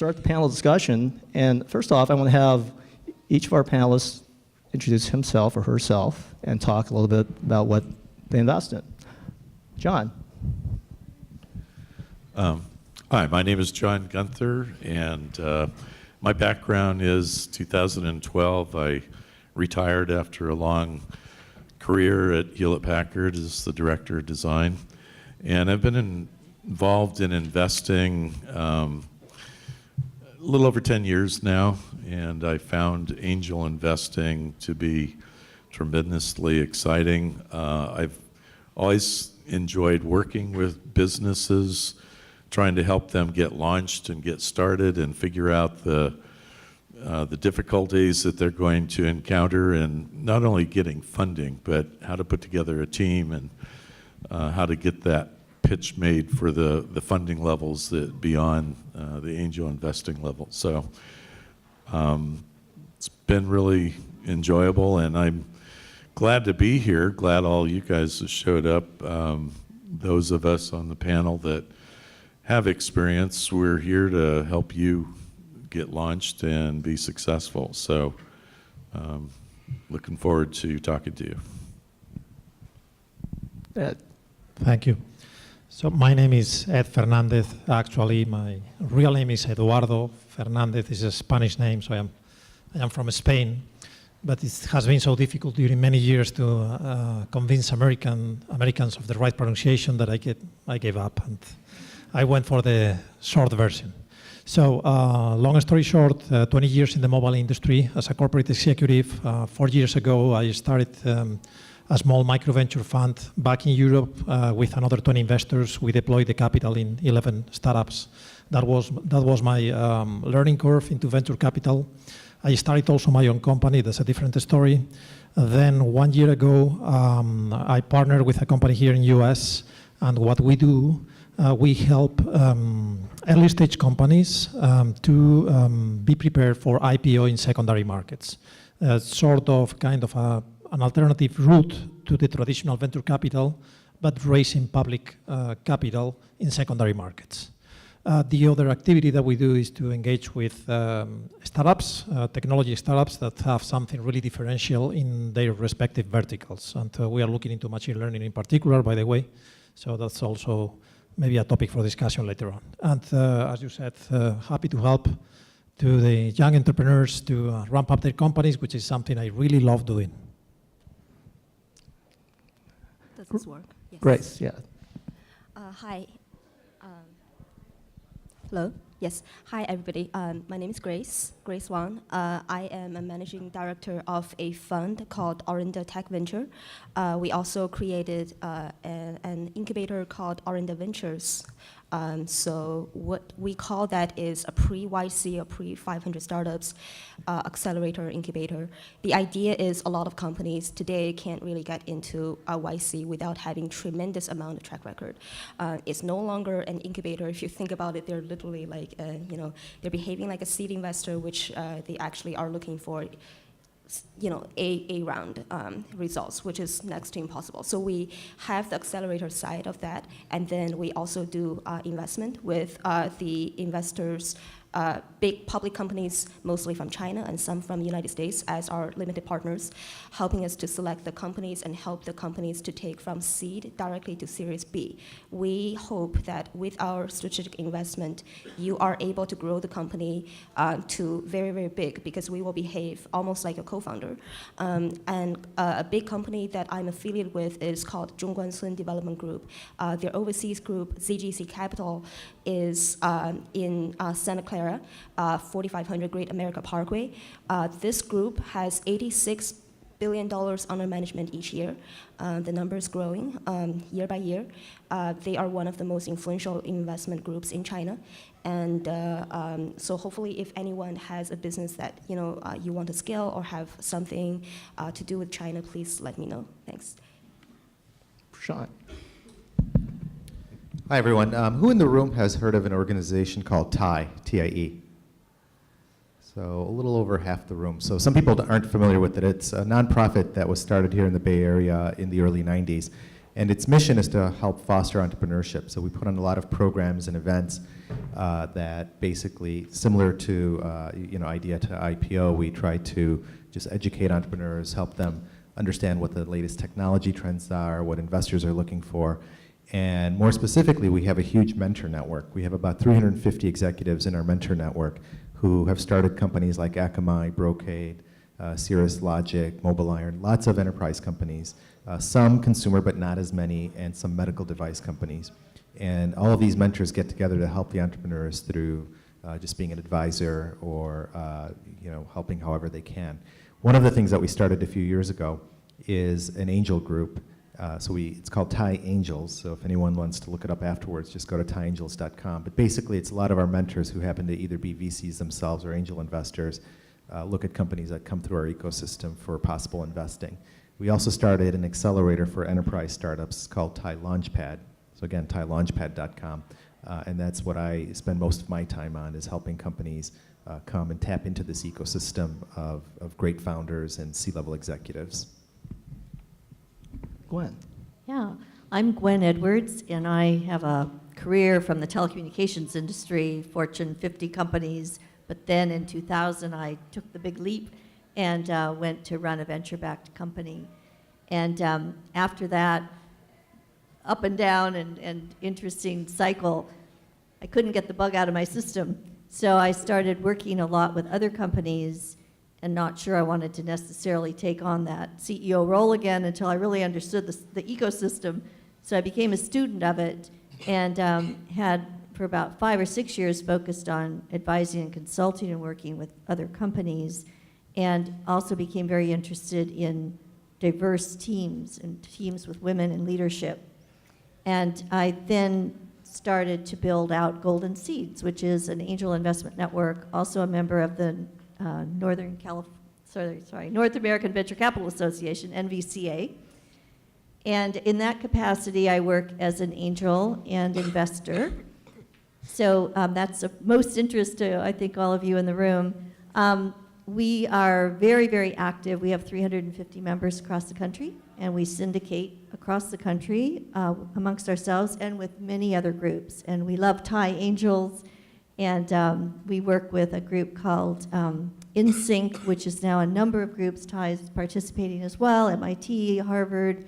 start the panel discussion. And first off, I want to have each of our panelists introduce himself or herself and talk a little bit about what they invest in. John. Hi, my name is John Gunther, and my background is 2012. I retired after a long career at Hewlett-Packard as the director of design. And I've been involved in investing a little over 10 years now, and I found angel investing to be tremendously exciting. I've always enjoyed working with businesses, trying to help them get launched and get started and figure out the difficulties that they're going to encounter, and not only getting funding, but how to put together a team and how to get that pitch made for the funding levels that beyond the angel investing level. So it's been really enjoyable, and I'm glad to be here. Glad all you guys showed up. Those of us on the panel that have experience, we're here to help you get launched and be successful. So looking forward to talking to you. Ed. Thank you. So my name is Ed Fernandez. Actually, my real name is Eduardo Fernandez. It's a Spanish name, so I am from Spain. But it has been so difficult during many years to convince Americans of the right pronunciation that I gave up, and I went for the short version. So long story short, 20 years in the mobile industry as a corporate executive. 4 years ago, I started a small micro-venture fund back in Europe with another 20 investors. We deployed the capital in 11 startups. That was my learning curve into venture capital. I started also my own company. That's a different story. Then 1 year ago, I partnered with a company here in US, and what we do, we help early stage companies to be prepared for IPO in secondary markets. Sort of kind of an alternative route to the traditional venture capital, but raising public capital in secondary markets. The other activity that we do is to engage with startups, technology startups that have something really differential in their respective verticals. And we are looking into machine learning in particular, by the way. So that's also maybe a topic for discussion later on. And as you said, happy to help to the young entrepreneurs to ramp up their companies, which is something I really love doing. Does this work? Yes. Grace, yeah. Hi. Hello. Yes. Hi, everybody. My name is Grace Wang. I am a managing director of a fund called Orinda Tech Venture. We also created an incubator called Orinda Ventures. So what we call that is a pre-YC or pre-500 startups accelerator incubator. The idea is a lot of companies today can't really get into a YC without having tremendous amount of track record. It's no longer an incubator. If you think about it, they're literally like, they're behaving like a seed investor, which they actually are looking for A round results, which is next to impossible. So we have the accelerator side of that, and then we also do investment with the investors, big public companies, mostly from China and some from the United States as our limited partners, helping us to select the companies and help the companies to take from seed directly to Series B. We hope that with our strategic investment, you are able to grow the company to very, very big, because we will behave almost like a co-founder. And a big company that I'm affiliated with is called Zhongguancun Development Group. Their overseas group, ZGC Capital, is in Santa Clara, 4500 Great America Parkway. This group has $86 billion under management each year. The number is growing year by year. They are one of the most influential investment groups in China. And so hopefully if anyone has a business that you want to scale or have something to do with China, please let me know. Thanks. Prashant. Hi, everyone. Who in the room has heard of an organization called TIE, T-I-E? So a little over half the room. So some people aren't familiar with it. It's a nonprofit that was started here in the Bay Area in the early 90s. And its mission is to help foster entrepreneurship. So we put on a lot of programs and events. that basically, similar to idea to IPO, we try to just educate entrepreneurs, help them understand what the latest technology trends are, what investors are looking for. And more specifically, we have a huge mentor network. We have about 350 executives in our mentor network who have started companies like Akamai, Brocade, Cirrus Logic, Mobile Iron, lots of enterprise companies, some consumer but not as many, and some medical device companies. And all of these mentors get together to help the entrepreneurs through just being an advisor or helping however they can. One of the things that we started a few years ago is an angel group. It's called Thai Angels, so if anyone wants to look it up afterwards, just go to thaiangels.com. But basically, it's a lot of our mentors who happen to either be VCs themselves or angel investors, look at companies that come through our ecosystem for possible investing. We also started an accelerator for enterprise startups called Thai Launchpad. So again, thailaunchpad.com. And that's what I spend most of my time on, is helping companies come and tap into this ecosystem of great founders and C-level executives. Gwen. Yeah, I'm Gwen Edwards, and I have a career from the telecommunications industry, Fortune 50 companies, but then in 2000 I took the big leap and went to run a venture-backed company. And after that, up and down and interesting cycle, I couldn't get the bug out of my system. So I started working a lot with other companies and not sure I wanted to necessarily take on that CEO role again until I really understood the ecosystem. So I became a student of it and had, for about 5 or 6 years, focused on advising and consulting and working with other companies, and also became very interested in diverse teams and teams with women in leadership. And I then started to build out Golden Seeds, which is an angel investment network, also a member of the North American Venture Capital Association, NVCA. And in that capacity, I work as an angel and investor. So that's of most interest to, I think, all of you in the room. We are very, very active. We have 350 members across the country, and we syndicate across the country amongst ourselves and with many other groups. And we love Thai Angels, and we work with a group called InSync, which is now a number of groups. Thai is participating as well, MIT, Harvard,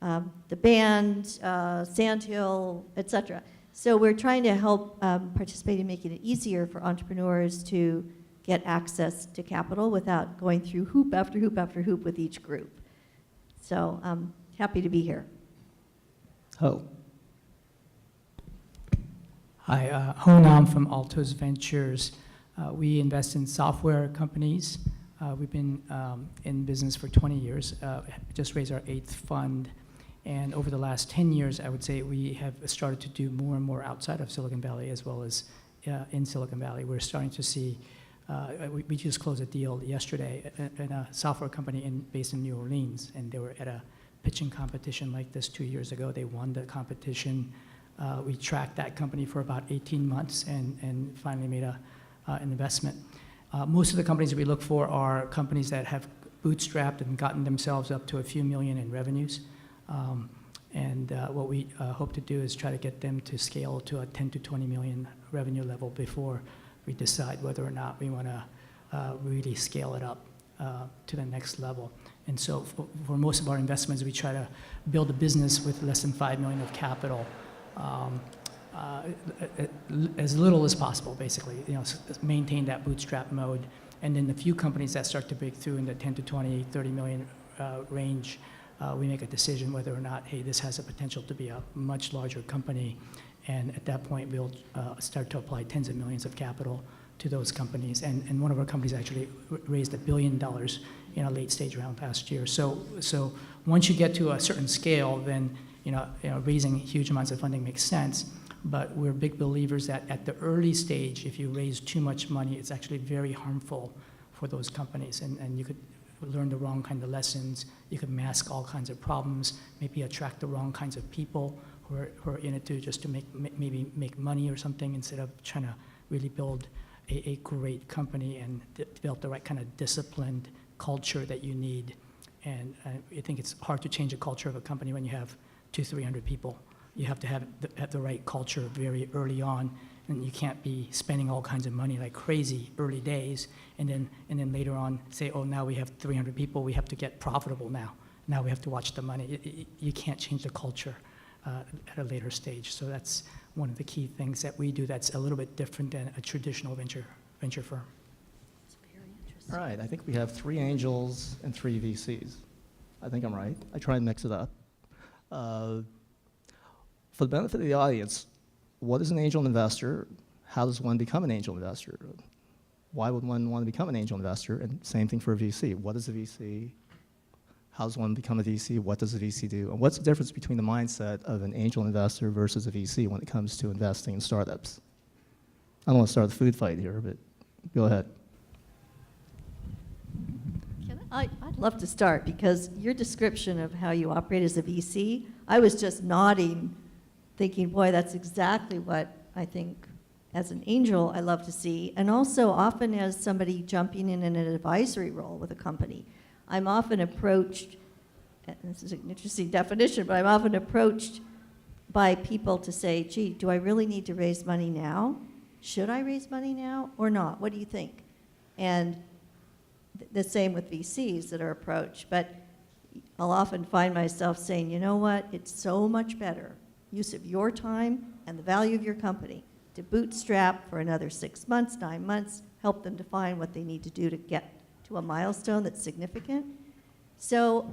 the band, Sandhill, et cetera. So we're trying to help participate in making it easier for entrepreneurs to get access to capital without going through hoop after hoop after hoop with each group. So I'm happy to be here. Ho. Hi, Ho Nam from Altos Ventures. We invest in software companies. We've been in business for 20 years, just raised our 8th fund. And over the last 10 years, I would say we have started to do more and more outside of Silicon Valley as well as in Silicon Valley. We're starting to see, we just closed a deal yesterday in a software company based in New Orleans, and they were at a pitching competition like this 2 years ago. They won the competition. We tracked that company for about 18 months and finally made an investment. Most of the companies we look for are companies that have bootstrapped and gotten themselves up to a few million in revenues. What we hope to do is try to get them to scale to a 10 to 20 million revenue level before we decide whether or not we want to really scale it up to the next level. And so for most of our investments, we try to build a business with less than 5 million of capital, as little as possible, basically, maintain that bootstrap mode. And then the few companies that start to break through in the 10 to 20, 30 million range, we make a decision whether or not, hey, this has a potential to be a much larger company. And at that point, we'll start to apply tens of millions of capital to those companies. And one of our companies actually raised $1 billion in a late stage round last year. So once you get to a certain scale, then raising huge amounts of funding makes sense. But we're big believers that at the early stage, if you raise too much money, it's actually very harmful for those companies. And you could learn the wrong kind of lessons. You could mask all kinds of problems, maybe attract the wrong kinds of people who are in it just to maybe make money or something, instead of trying to really build a great company and develop the right kind of disciplined culture that you need. And I think it's hard to change a culture of a company when you have 200-300 people. You have to have the right culture very early on. And you can't be spending all kinds of money like crazy early days, and then later on say, oh, now we have 300 people, we have to get profitable now. Now we have to watch the money. You can't change the culture at a later stage. So that's one of the key things that we do that's a little bit different than a traditional venture firm. All right, I think we have 3 angels and 3 VCs. I think I'm right. I try and mix it up. For the benefit of the audience, what is an angel investor? How does one become an angel investor? Why would one want to become an angel investor? And same thing for a VC. What is a VC? How does one become a VC? What does a VC do? And what's the difference between the mindset of an angel investor versus a VC when it comes to investing in startups? I don't want to start the food fight here, but go ahead. I'd love to start, because your description of how you operate as a VC, I was just nodding, thinking, boy, that's exactly what I think as an angel I love to see. And also often as somebody jumping in an advisory role with a company, I'm often approached, and this is an interesting definition, but I'm often approached by people to say, gee, do I really need to raise money now? Should I raise money now or not? What do you think? And the same with VCs that are approached, but I'll often find myself saying, you know what, it's so much better use of your time and the value of your company to bootstrap for another 6 months, 9 months, help them define what they need to do to get to a milestone that's significant. So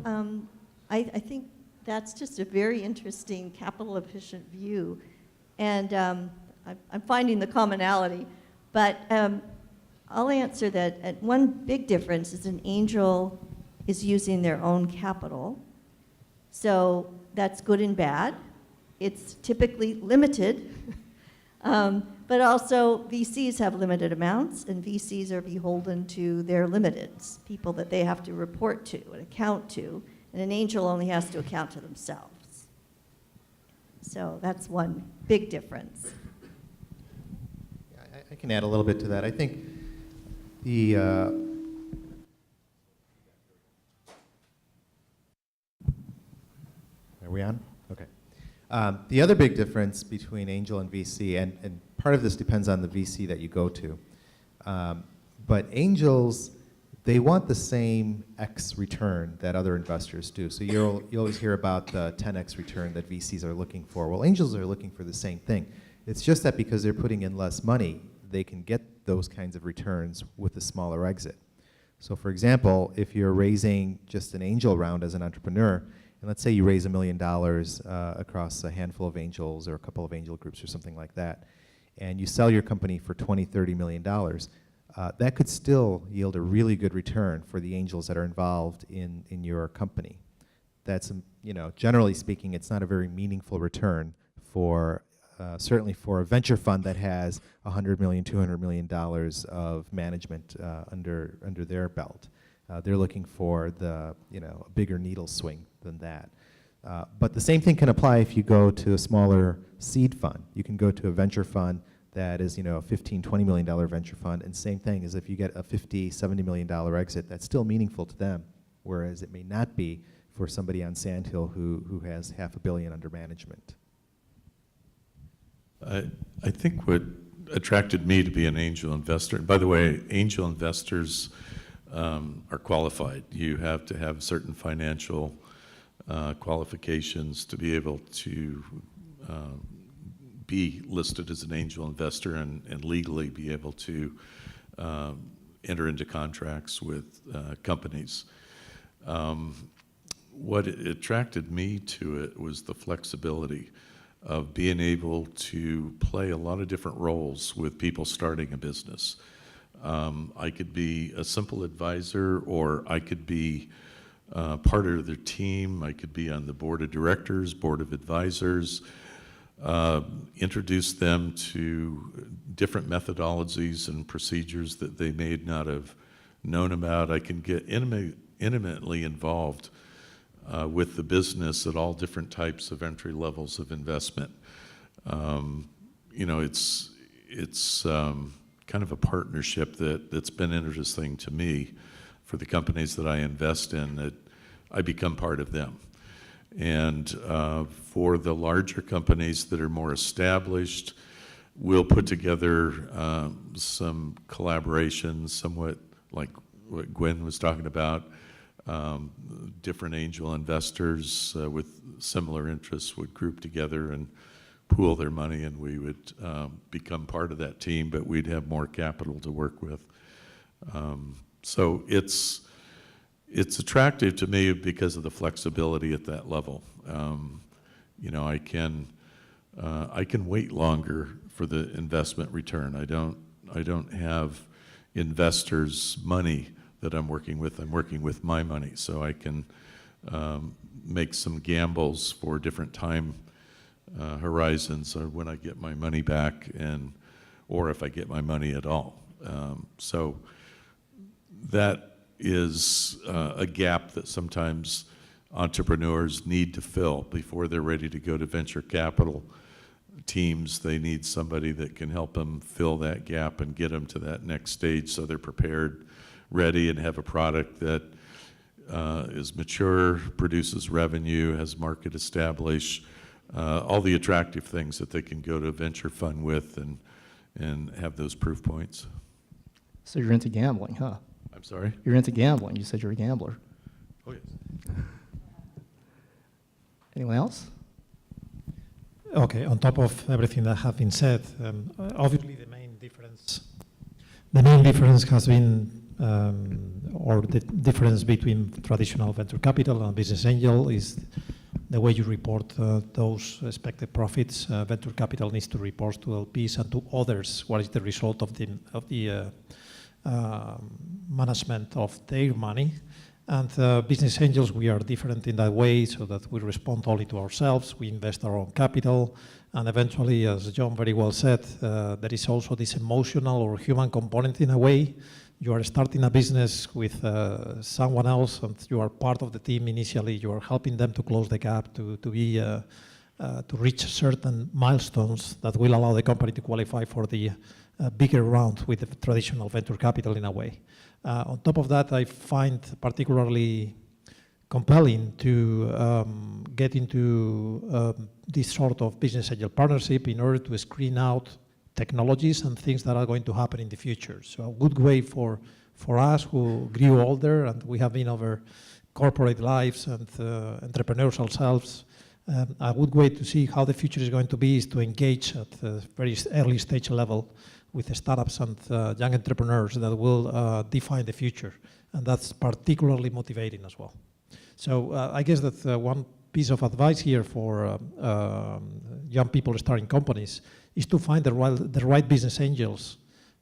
I think that's just a very interesting capital efficient view, and I'm finding the commonality, but I'll answer that one big difference is an angel is using their own capital. So that's good and bad. It's typically limited, but also VCs have limited amounts, and VCs are beholden to their limiteds, people that they have to report to and account to, and an angel only has to account to themselves. So that's one big difference. I can add a little bit to that. I think the are we on? Okay. The other big difference between angel and VC, and part of this depends on the VC that you go to, but angels, they want the same X return that other investors do. So you always hear about the 10X return that VCs are looking for. Well, angels are looking for the same thing. It's just that because they're putting in less money, they can get those kinds of returns with a smaller exit. So for example, if you're raising just an angel round as an entrepreneur, and let's say you raise $1 million across a handful of angels or a couple of angel groups or something like that, and you sell your company for $20, $30 million, that could still yield a really good return for the angels that are involved in your company. That's, generally speaking, it's not a very meaningful return for certainly for a venture fund that has $100 million, $200 million of management under their belt. They're looking for the a bigger needle swing than that. But the same thing can apply if you go to a smaller seed fund. You can go to a venture fund that is a $15, $20 million venture fund, and same thing is if you get a $50, $70 million exit, that's still meaningful to them, whereas it may not be for somebody on Sandhill who has $500 million under management. I think what attracted me to be an angel investor, and by the way, angel investors are qualified. You have to have certain financial qualifications to be able to be listed as an angel investor and legally be able to enter into contracts with companies. What attracted me to it was the flexibility of being able to play a lot of different roles with people starting a business. I could be a simple advisor, or I could be part of their team. I could be on the board of directors, board of advisors, introduce them to different methodologies and procedures that they may not have known about. I can get intimately involved with the business at all different types of entry levels of investment. It's kind of a partnership that's been interesting to me for the companies that I invest in, that I become part of them. And for the larger companies that are more established, we'll put together some collaborations, somewhat like what Gwen was talking about. Different angel investors with similar interests would group together and pool their money, and we would become part of that team, but we'd have more capital to work with. So it's attractive to me because of the flexibility at that level. You know, I can wait longer for the investment return. I don't have investors' money that I'm working with. I'm working with my money, so I can make some gambles for different time horizons, or when I get my money back, or if I get my money at all. So that is a gap that sometimes entrepreneurs need to fill before they're ready to go to venture capital teams. They need somebody that can help them fill that gap and get them to that next stage so they're prepared, ready, and have a product that is mature, produces revenue, has market established, all the attractive things that they can go to a venture fund with and have those proof points. So you're into gambling, huh? I'm sorry? You're into gambling. You said you're a gambler. Oh, yes. Anyone else? Okay, on top of everything that has been said, obviously the main difference has been, or the difference between traditional venture capital and business angel is the way you report those expected profits. Venture capital needs to report to LPs and to others what is the result of the management of their money. And business angels, we are different in that way, so that we respond only to ourselves, we invest our own capital, and eventually, as John very well said, there is also this emotional or human component in a way. You are starting a business with someone else, and you are part of the team initially. You are helping them to close the gap, to reach certain milestones that will allow the company to qualify for the bigger round with the traditional venture capital in a way. On top of that, I find particularly compelling to get into this sort of business angel partnership in order to screen out technologies and things that are going to happen in the future. So a good way for us who grew older and we have been over corporate lives and entrepreneurs ourselves, a good way to see how the future is going to be is to engage at a very early stage level with the startups and young entrepreneurs that will define the future. And that's particularly motivating as well. So I guess that one piece of advice here for young people starting companies is to find the right business angels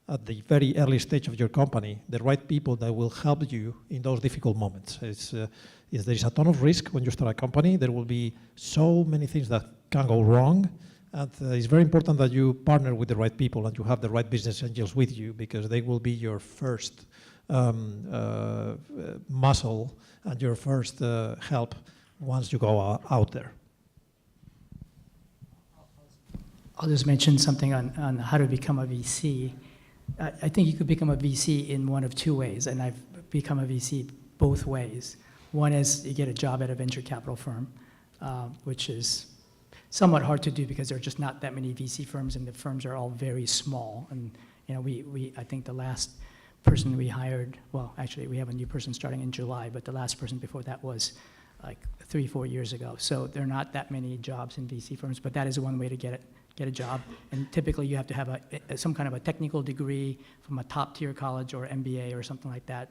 at the very early stage of your company, the right people that will help you in those difficult moments. There is a ton of risk when you start a company. There will be so many things that can go wrong. And it's very important that you partner with the right people and you have the right business angels with you, because they will be your first muscle and your first help once you go out there. I'll just mention something on how to become a VC. I think you could become a VC in one of two ways, and I've become a VC both ways. One is you get a job at a venture capital firm, which is somewhat hard to do because there are just not that many VC firms, and the firms are all very small. And you know, I think the last person we hired, well, actually we have a new person starting in July, but the last person before that was like 3-4 years ago. So there are not that many jobs in VC firms, but that is one way to get a job. And typically you have to have some kind of a technical degree from a top tier college or MBA or something like that.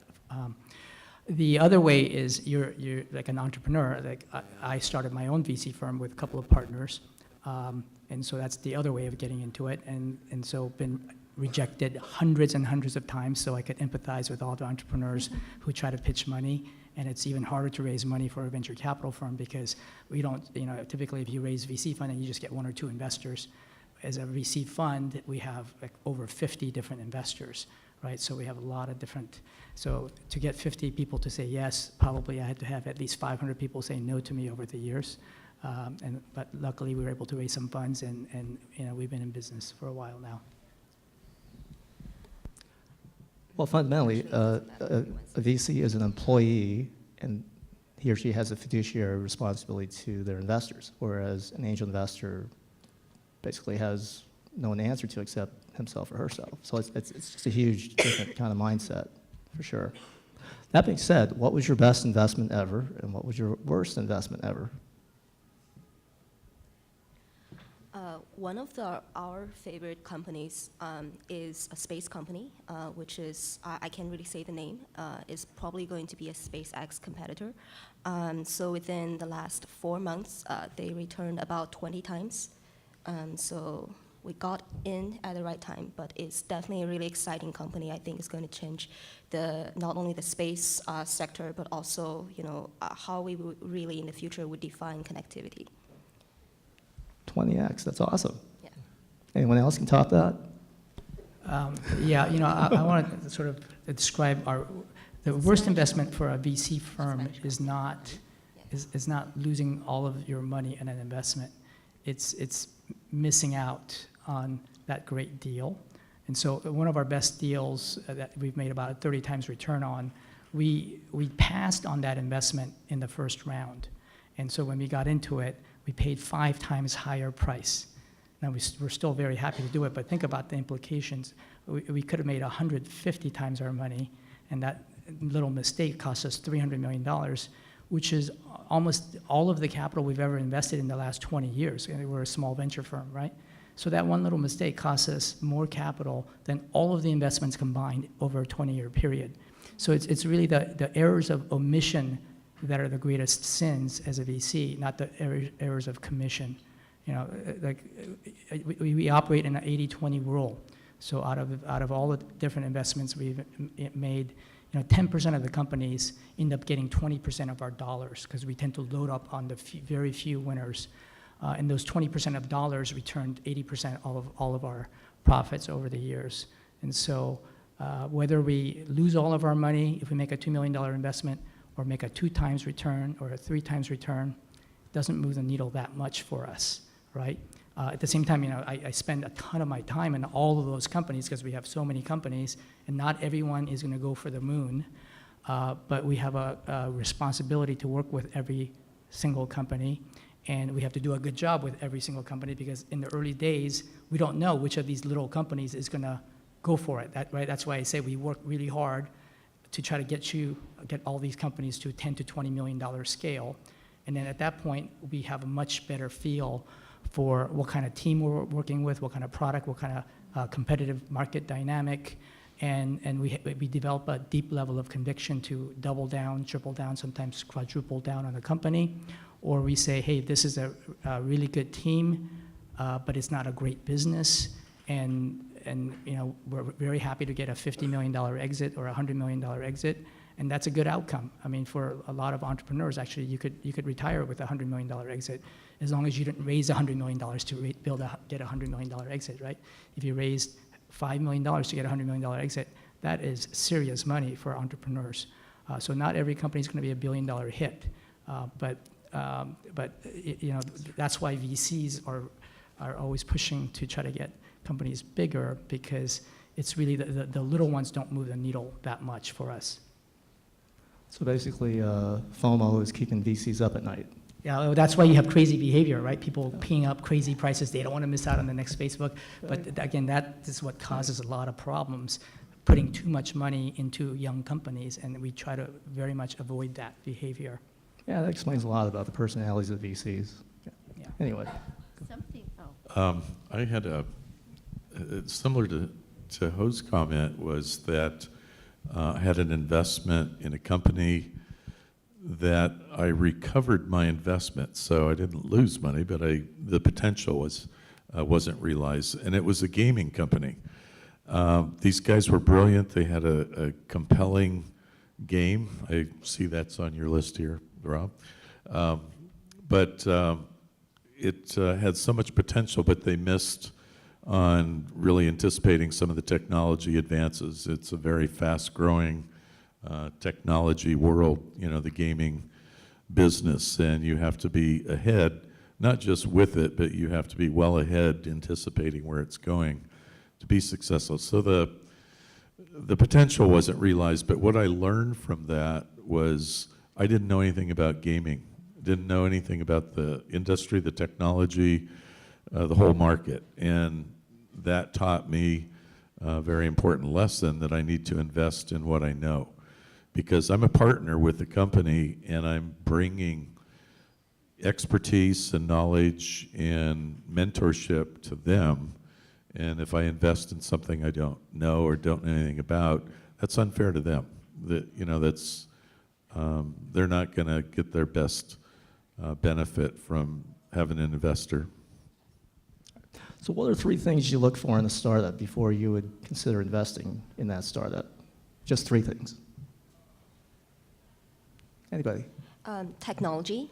The other way is you're like an entrepreneur. Like I started my own VC firm with a couple of partners, and so that's the other way of getting into it. And so been rejected hundreds and hundreds of times. So I could empathize with all the entrepreneurs who try to pitch money. And it's even harder to raise money for a venture capital firm because we don't, typically if you raise VC funding, you just get 1 or 2 investors. As a VC fund, we have like over 50 different investors, right? So we have a lot of different, so to get 50 people to say yes, probably I had to have at least 500 people say no to me over the years. But luckily we were able to raise some funds and we've been in business for a while now. Well, fundamentally, a VC is an employee, and he or she has a fiduciary responsibility to their investors, whereas an angel investor basically has no one to answer to except himself or herself. So it's just a huge different kind of mindset, for sure. That being said, what was your best investment ever, and what was your worst investment ever? One of our favorite companies is a space company, which is, I can't really say the name, is probably going to be a SpaceX competitor. So within the last 4 months, they returned about 20 times. So we got in at the right time, but it's definitely a really exciting company. I think it's going to change not only the space sector, but also how we really in the future would define connectivity. 20x, that's awesome. Yeah. Anyone else can top that? Yeah, I want to sort of describe the worst investment for a VC firm is not losing all of your money in an investment. It's missing out on that great deal. And so one of our best deals that we've made about a 30 times return on, we passed on that investment in the first round. And so when we got into it, we paid 5 times higher price. Now, we're still very happy to do it, but think about the implications. We could have made 150 times our money, and that little mistake cost us $300 million, which is almost all of the capital we've ever invested in the last 20 years. And we're a small venture firm, right? So that one little mistake cost us more capital than all of the investments combined over a 20-year period. So it's really the errors of omission that are the greatest sins as a VC, not the errors of commission. We operate in an 80-20 rule. So out of all the different investments we've made, 10% of the companies end up getting 20% of our dollars because we tend to load up on the very few winners. And those 20% of dollars returned 80% of all of our profits over the years. And so whether we lose all of our money if we make a $2 million investment or make a 2 times return or a 3 times return, doesn't move the needle that much for us, right? At the same time, I spend a ton of my time in all of those companies because we have so many companies, and not everyone is going to go for the moon. But we have a responsibility to work with every single company, and we have to do a good job with every single company because in the early days, we don't know which of these little companies is going to go for it, right? That's why I say we work really hard to try to get all these companies to a $10 to $20 million scale. And then at that point, we have a much better feel for what kind of team we're working with, what kind of product, what kind of competitive market dynamic. And we develop a deep level of conviction to double down, triple down, sometimes quadruple down on the company. Or we say, hey, this is a really good team, but it's not a great business. And we're very happy to get a $50 million exit or a $100 million exit, and that's a good outcome. I mean, for a lot of entrepreneurs, actually, you could retire with a $100 million exit as long as you didn't raise $100 million to get a $100 million exit, right? If you raised $5 million to get a $100 million exit, that is serious money for entrepreneurs. So not every company is going to be a $1 billion hit, but that's why VCs are always pushing to try to get companies bigger because it's really the little ones don't move the needle that much for us. So basically, FOMO is keeping VCs up at night. Yeah, that's why you have crazy behavior, right? People peeing up crazy prices. They don't want to miss out on the next Facebook. But again, that is what causes a lot of problems, putting too much money into young companies, and we try to very much avoid that behavior. Yeah, that explains a lot about the personalities of VCs. Yeah. Anyway. I had similar to Ho's comment was that I had an investment in a company that I recovered my investment, so I didn't lose money, but the potential wasn't realized, and it was a gaming company. These guys were brilliant. They had a compelling game. I see that's on your list here, Rob. But it had so much potential, but they missed on really anticipating some of the technology advances. It's a very fast-growing technology world, the gaming business, and you have to be ahead, not just with it, but you have to be well ahead, anticipating where it's going to be successful. So the potential wasn't realized, but what I learned from that was I didn't know anything about gaming, didn't know anything about the industry, the technology, the whole market, and that taught me a very important lesson that I need to invest in what I know. Because I'm a partner with the company and I'm bringing expertise and knowledge and mentorship to them. And if I invest in something I don't know or don't know anything about, that's unfair to them. That's they're not going to get their best benefit from having an investor. So what are 3 things you look for in a startup before you would consider investing in that startup? Just 3 things. Anybody? Technology.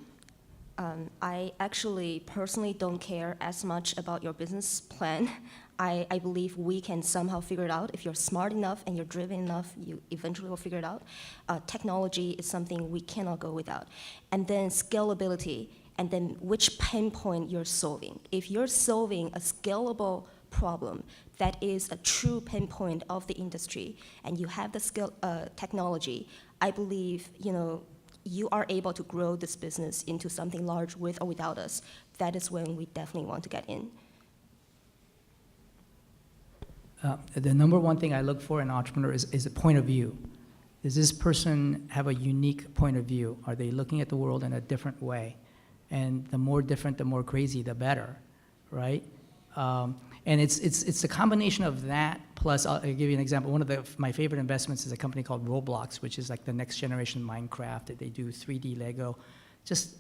I actually personally don't care as much about your business plan. I believe we can somehow figure it out. If you're smart enough and you're driven enough, you eventually will figure it out. Technology is something we cannot go without. And then scalability, and then which pain point you're solving. If you're solving a scalable problem that is a true pain point of the industry, and you have the technology, I believe, you are able to grow this business into something large with or without us. That is when we definitely want to get in. The number one thing I look for in an entrepreneur is a point of view. Does this person have a unique point of view? Are they looking at the world in a different way? And the more different, the more crazy, the better, right? And it's a combination of that, plus I'll give you an example. One of my favorite investments is a company called Roblox, which is like the next generation Minecraft. That they do 3D Lego. Just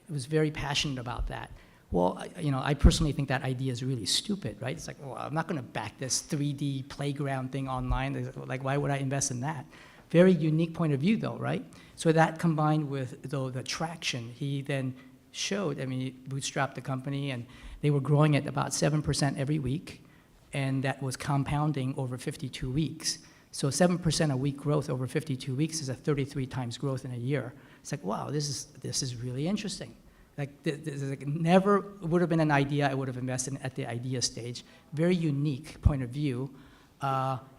was very passionate about that. Well, I personally think that idea is really stupid, right? It's like, well, I'm not going to back this 3D playground thing online. Like, why would I invest in that? Very unique point of view, though, right? So that combined with, though, the traction, he then showed, he bootstrapped the company, and they were growing at about 7% every week, and that was compounding over 52 weeks. So 7% a week growth over 52 weeks is a 33 times growth in a year. It's like, wow, this is really interesting. Like, never would have been an idea I would have invested in at the idea stage. Very unique point of view.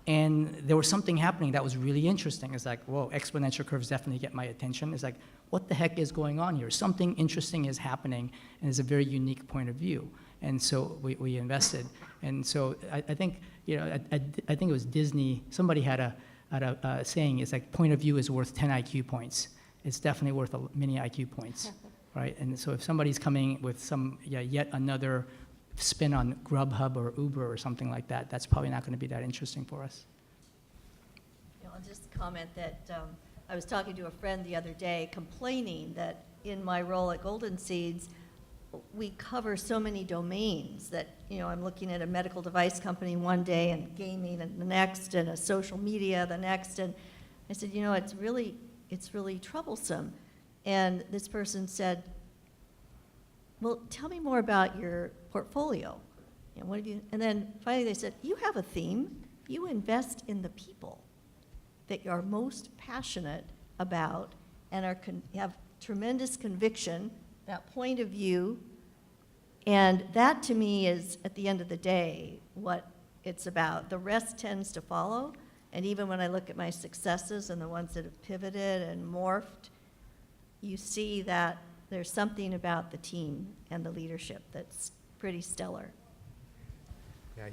And there was something happening that was really interesting. It's like, whoa, exponential curves definitely get my attention. It's like, what the heck is going on here? Something interesting is happening, and it's a very unique point of view. And so we invested. And so I think, I think it was Disney, somebody had a saying, it's like, point of view is worth 10 IQ points. It's definitely worth many IQ points, right? And so if somebody's coming with yet another spin on Grubhub or Uber or something like that, that's probably not going to be that interesting for us. I'll just comment that I was talking to a friend the other day complaining that in my role at Golden Seeds, we cover so many domains that, I'm looking at a medical device company one day and gaming and the next and a social media the next. And I said, it's really troublesome. And this person said, well, tell me more about your portfolio. What have you? And then finally they said, you have a theme. You invest in the people that you are most passionate about and have tremendous conviction, that point of view. And that to me is, at the end of the day, what it's about. The rest tends to follow. And even when I look at my successes and the ones that have pivoted and morphed, you see that there's something about the team and the leadership that's pretty stellar.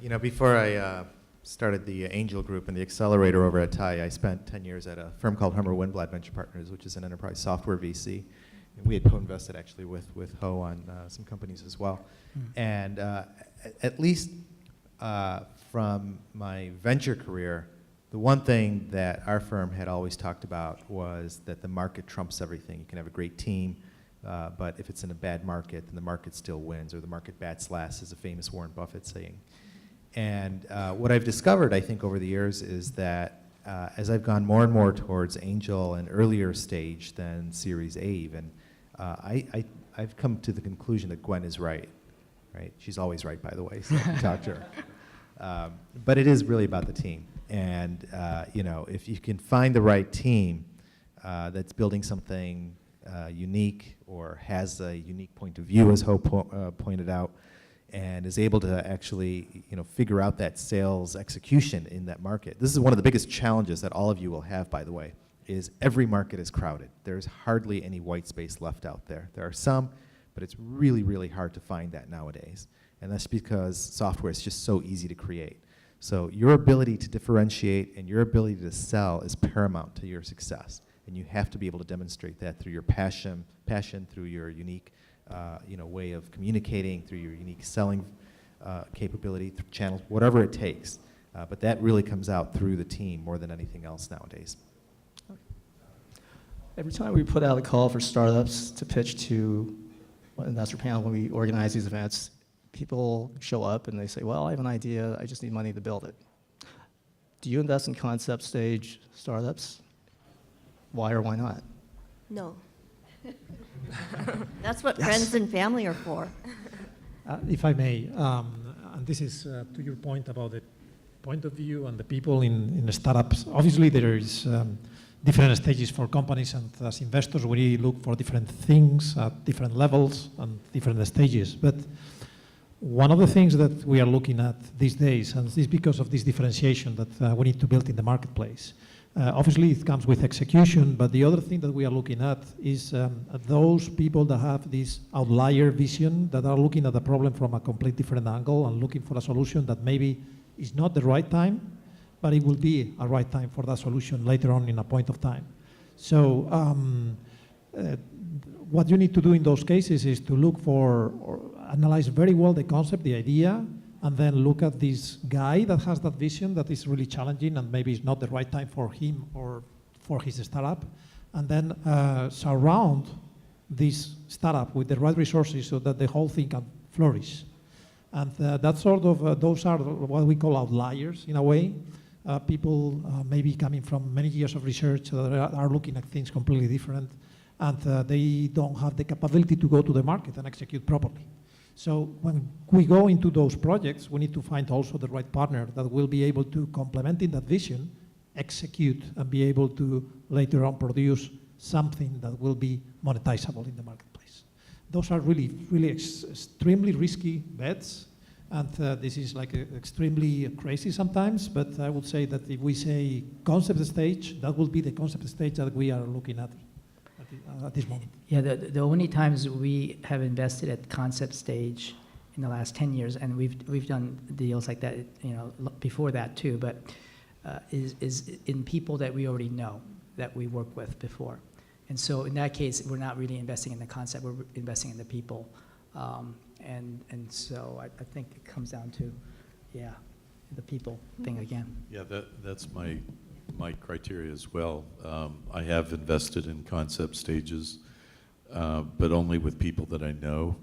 Yeah, before I started the Angel Group and the accelerator over at TIE, I spent 10 years at a firm called Hummer Winblad Venture Partners, which is an enterprise software VC. And we had co-invested actually with Ho on some companies as well. And at least from my venture career, the one thing that our firm had always talked about was that the market trumps everything. You can have a great team, but if it's in a bad market, then the market still wins, or the market bats last, is a famous Warren Buffett saying. And what I've discovered, I think, over the years is that as I've gone more and more towards angel and earlier stage than Series A even, I've come to the conclusion that Gwen is right. She's always right, by the way, so you talk to her. But it is really about the team. And if you can find the right team that's building something unique or has a unique point of view, as Ho pointed out, and is able to actually figure out that sales execution in that market. This is one of the biggest challenges that all of you will have, by the way, is every market is crowded. There's hardly any white space left out there. There are some, but it's really, really hard to find that nowadays. And that's because software is just so easy to create. So your ability to differentiate and your ability to sell is paramount to your success. And you have to be able to demonstrate that through your passion through your unique way of communicating, through your unique selling capability, through channels, whatever it takes. But that really comes out through the team more than anything else nowadays. Every time we put out a call for startups to pitch to an investor panel when we organize these events, people show up and they say, well, I have an idea, I just need money to build it. Do you invest in concept stage startups? Why or why not? No. That's what Yes. friends and family are for. If I may, and this is to your point about the point of view and the people in the startups. Obviously, there is different stages for companies, and as investors, we look for different things at different levels and different stages. But one of the things that we are looking at these days, and this is because of this differentiation that we need to build in the marketplace. Obviously, it comes with execution, but the other thing that we are looking at is those people that have this outlier vision, that are looking at the problem from a complete different angle and looking for a solution that maybe is not the right time, but it will be a right time for that solution later on in a point of time. So what you need to do in those cases is to look for, or analyze very well the concept, the idea, and then look at this guy that has that vision that is really challenging and maybe it's not the right time for him or for his startup, and then surround this startup with the right resources so that the whole thing can flourish. And that sort of, those are what we call outliers in a way. People maybe coming from many years of research that are looking at things completely different, and they don't have the capability to go to the market and execute properly. So when we go into those projects, we need to find also the right partner that will be able to, complementing that vision, execute and be able to later on produce something that will be monetizable in the marketplace. Those are really, really extremely risky bets, and this is like extremely crazy sometimes, but I would say that if we say concept stage, that will be the concept stage that we are looking at this moment. Yeah, the only times we have invested at concept stage in the last 10 years, and we've done deals like that, before that too, but is in people that we already know, that we work with before. And so in that case, we're not really investing in the concept, we're investing in the people. And so I think it comes down to, the people thing again. Yeah, that's my criteria as well. I have invested in concept stages, but only with people that I know.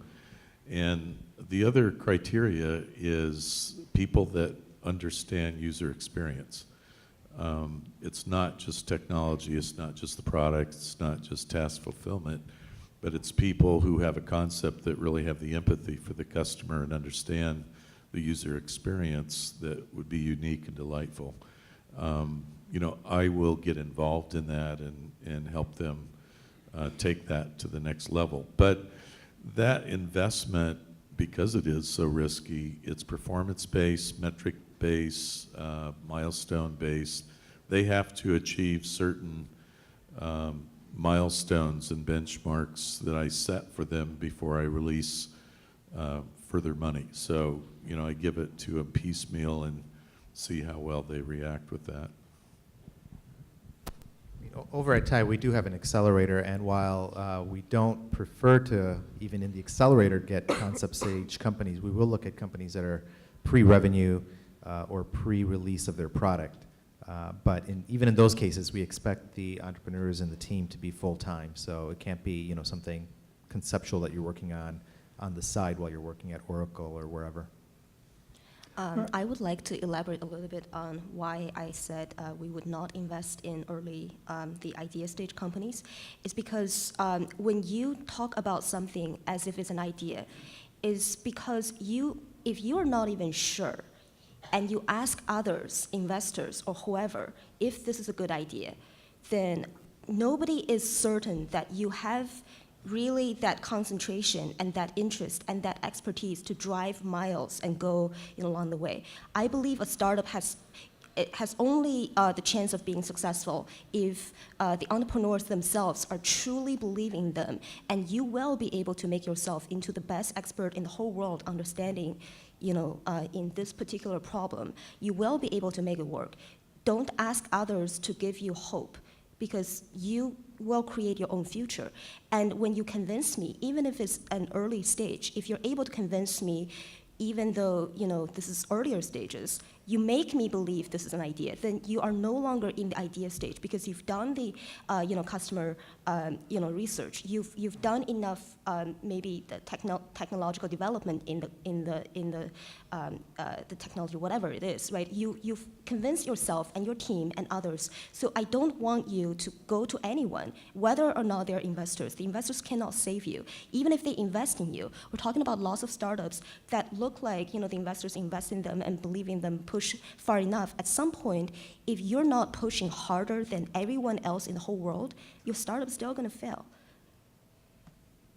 And the other criteria is people that understand user experience. It's not just technology, it's not just the product, it's not just task fulfillment, but it's people who have a concept that really have the empathy for the customer and understand the user experience that would be unique and delightful. I will get involved in that and help them take that to the next level. But that investment, because it is so risky, it's performance-based, metric-based, milestone-based. They have to achieve certain milestones and benchmarks that I set for them before I release further money. So, I give it to them piecemeal and see how well they react with that. Over at TIE, we do have an accelerator, and while we don't prefer to, even in the accelerator, get concept stage companies, we will look at companies that are pre-revenue or pre-release of their product. But even in those cases, we expect the entrepreneurs and the team to be full-time, so it can't be something conceptual that you're working on the side while you're working at Oracle or wherever. I would like to elaborate a little bit on why I said we would not invest in early, the idea stage companies. It's because when you talk about something as if it's an idea, is because if you are not even sure, and you ask others, investors or whoever, if this is a good idea, then nobody is certain that you have really that concentration and that interest and that expertise to drive miles and go along the way. I believe a startup has, it has only the chance of being successful if the entrepreneurs themselves are truly believing them, and you will be able to make yourself into the best expert in the whole world understanding, in this particular problem. You will be able to make it work. Don't ask others to give you hope, because you will create your own future. And when you convince me, even if it's an early stage, if you're able to convince me, even though this is earlier stages, you make me believe this is an idea, then you are no longer in the idea stage, because you've done the customer research. You've done enough maybe the technological development in the technology, whatever it is, right? You've convinced yourself and your team and others. So I don't want you to go to anyone, whether or not they're investors. The investors cannot save you, even if they invest in you. We're talking about lots of startups that look like the investors invest in them and believe in them, push far enough. At some point, if you're not pushing harder than everyone else in the whole world, your startup's still going to fail.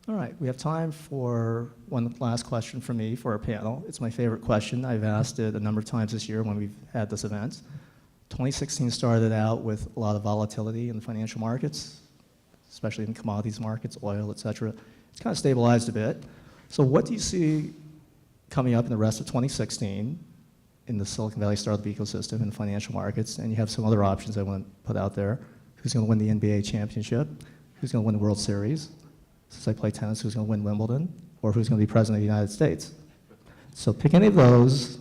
All right, we have time for one last question from me for our panel. It's my favorite question. I've asked it a number of times this year when we've had this event. 2016 started out with a lot of volatility in the financial markets, especially in commodities markets, oil, et cetera. It's kind of stabilized a bit. So what do you see coming up in the rest of 2016 in the Silicon Valley startup ecosystem and financial markets? And you have some other options I want to put out there. Who's going to win the NBA championship? Who's going to win the World Series? Since I play tennis, who's going to win Wimbledon? Or who's going to be president of the United States? So pick any of those,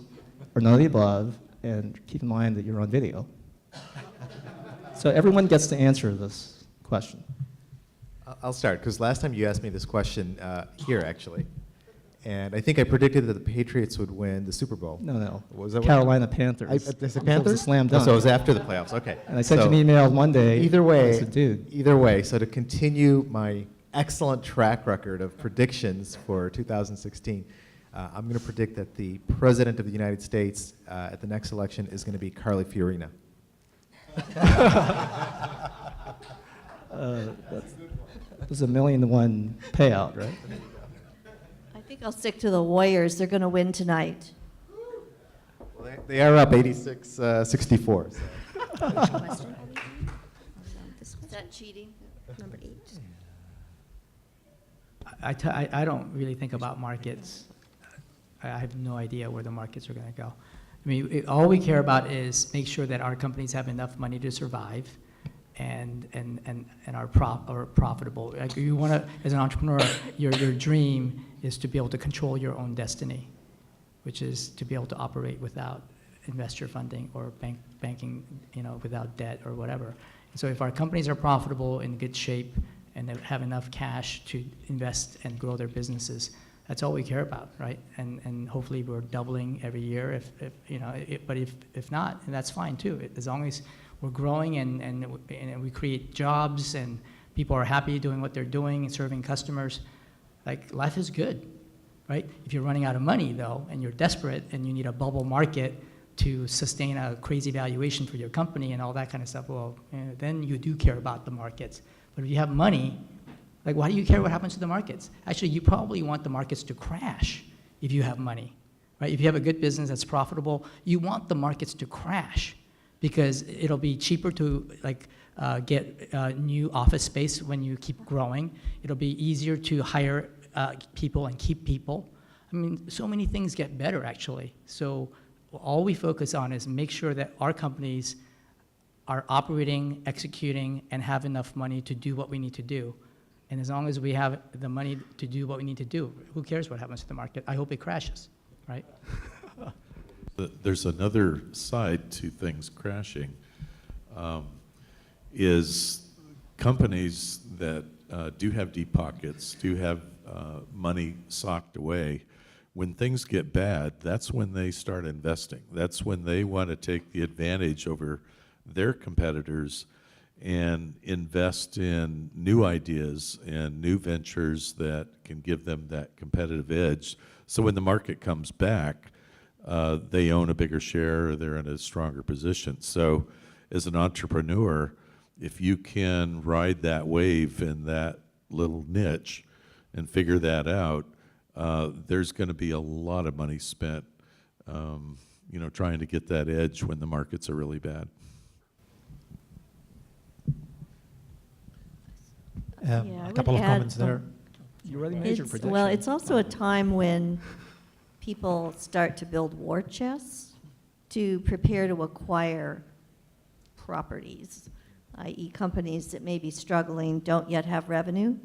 or none of the above, and keep in mind that you're on video. So everyone gets to answer this question. I'll start, because last time you asked me this question here, actually. And I think I predicted that the Patriots would win the Super Bowl. No. Was that Carolina Panthers. I said It was a Panthers? slam dunk. So it was after the playoffs, okay. And I sent you an email Monday. Either way, I said, dude. either way, so to continue my excellent track record of predictions for 2016, I'm going to predict that the President of the United States at the next election is going to be Carly Fiorina. There's $1 million to 1 payout, right? I think I'll stick to the Warriors. They're going to win tonight. Well, they are up 86-64. So. Question? Is that cheating? Number 8. I don't really think about markets. I have no idea where the markets are going to go. I mean, all we care about is make sure that our companies have enough money to survive and are profitable. Like you want to, as an entrepreneur, your dream is to be able to control your own destiny, which is to be able to operate without investor funding or banking, without debt or whatever. And so if our companies are profitable, in good shape, and they have enough cash to invest and grow their businesses, that's all we care about, right? And hopefully we're doubling every year. But if not, and that's fine too. As long as we're growing and we create jobs and people are happy doing what they're doing and serving customers, like life is good, right? If you're running out of money though, and you're desperate and you need a bubble market to sustain a crazy valuation for your company and all that kind of stuff, well, then you do care about the markets. But if you have money, like why do you care what happens to the markets? Actually, you probably want the markets to crash if you have money, right? If you have a good business that's profitable, you want the markets to crash because it'll be cheaper to get new office space when you keep growing. It'll be easier to hire people and keep people. I mean, so many things get better actually. So all we focus on is make sure that our companies are operating, executing, and have enough money to do what we need to do. And as long as we have the money to do what we need to do, who cares what happens to the market? I hope it crashes, right? There's another side to things crashing, is companies that do have deep pockets, do have money socked away. When things get bad, that's when they start investing. That's when they want to take the advantage over their competitors and invest in new ideas and new ventures that can give them that competitive edge. So when the market comes back, they own a bigger share, or they're in a stronger position. So as an entrepreneur, if you can ride that wave in that little niche and figure that out, there's going to be a lot of money spent trying to get that edge when the markets are really bad. Yeah, I A would couple of add, comments there. You already made your It's, prediction. well, it's also a time when people start to build war chests to prepare to acquire properties, i.e. companies that may be struggling, don't yet have revenue,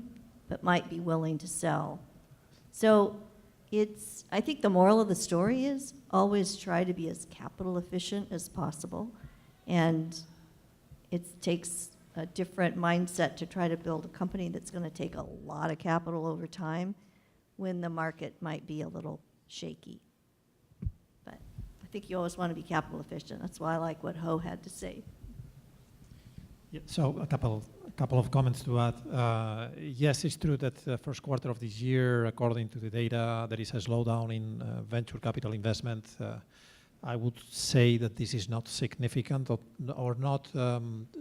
but might be willing to sell. So I think the moral of the story is always try to be as capital efficient as possible. And it takes a different mindset to try to build a company that's going to take a lot of capital over time when the market might be a little shaky. But I think you always want to be capital efficient. That's why I like what Ho had to say. Yeah, so a couple of comments to add. Yes, it's true that the first quarter of this year, according to the data, there is a slowdown in venture capital investment. I would say that this is not significant or not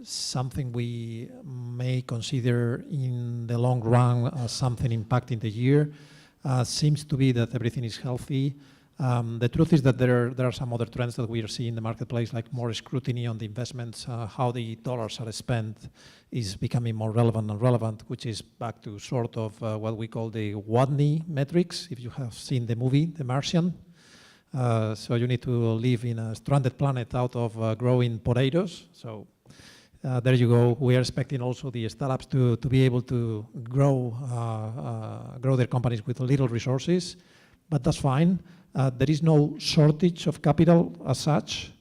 something we may consider in the long run as something impacting the year. Seems to be that everything is healthy. The truth is that there are some other trends that we are seeing in the marketplace, like more scrutiny on the investments, how the dollars are spent is becoming more relevant and relevant, which is back to sort of what we call the Watney metrics, if you have seen the movie, The Martian. So you need to live in a stranded planet out of growing potatoes. So there you go. We are expecting also the startups to be able to grow their companies with little resources, but that's fine. There is no shortage of capital as such.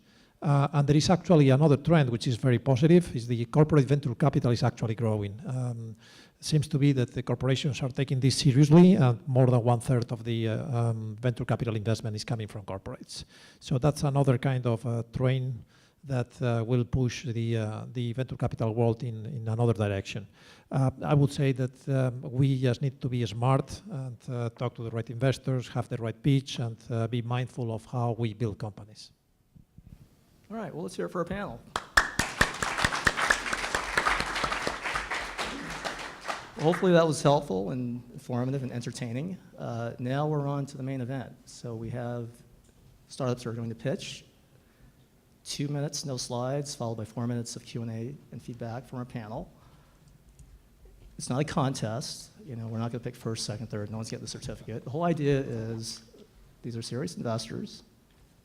And there is actually another trend which is very positive, is the corporate venture capital is actually growing. Seems to be that the corporations are taking this seriously, and more than 1/3 of the venture capital investment is coming from corporates. So that's another kind of trend that will push the venture capital world in another direction. I would say that we just need to be smart and talk to the right investors, have the right pitch, and be mindful of how we build companies. All right, well, let's hear it for our panel. Hopefully that was helpful and informative and entertaining. Now we're on to the main event. So we have startups who are going to pitch. 2 minutes, no slides, followed by 4 minutes of Q&A and feedback from our panel. It's not a contest. We're not going to pick first, second, third. No one's getting the certificate. The whole idea is these are serious investors.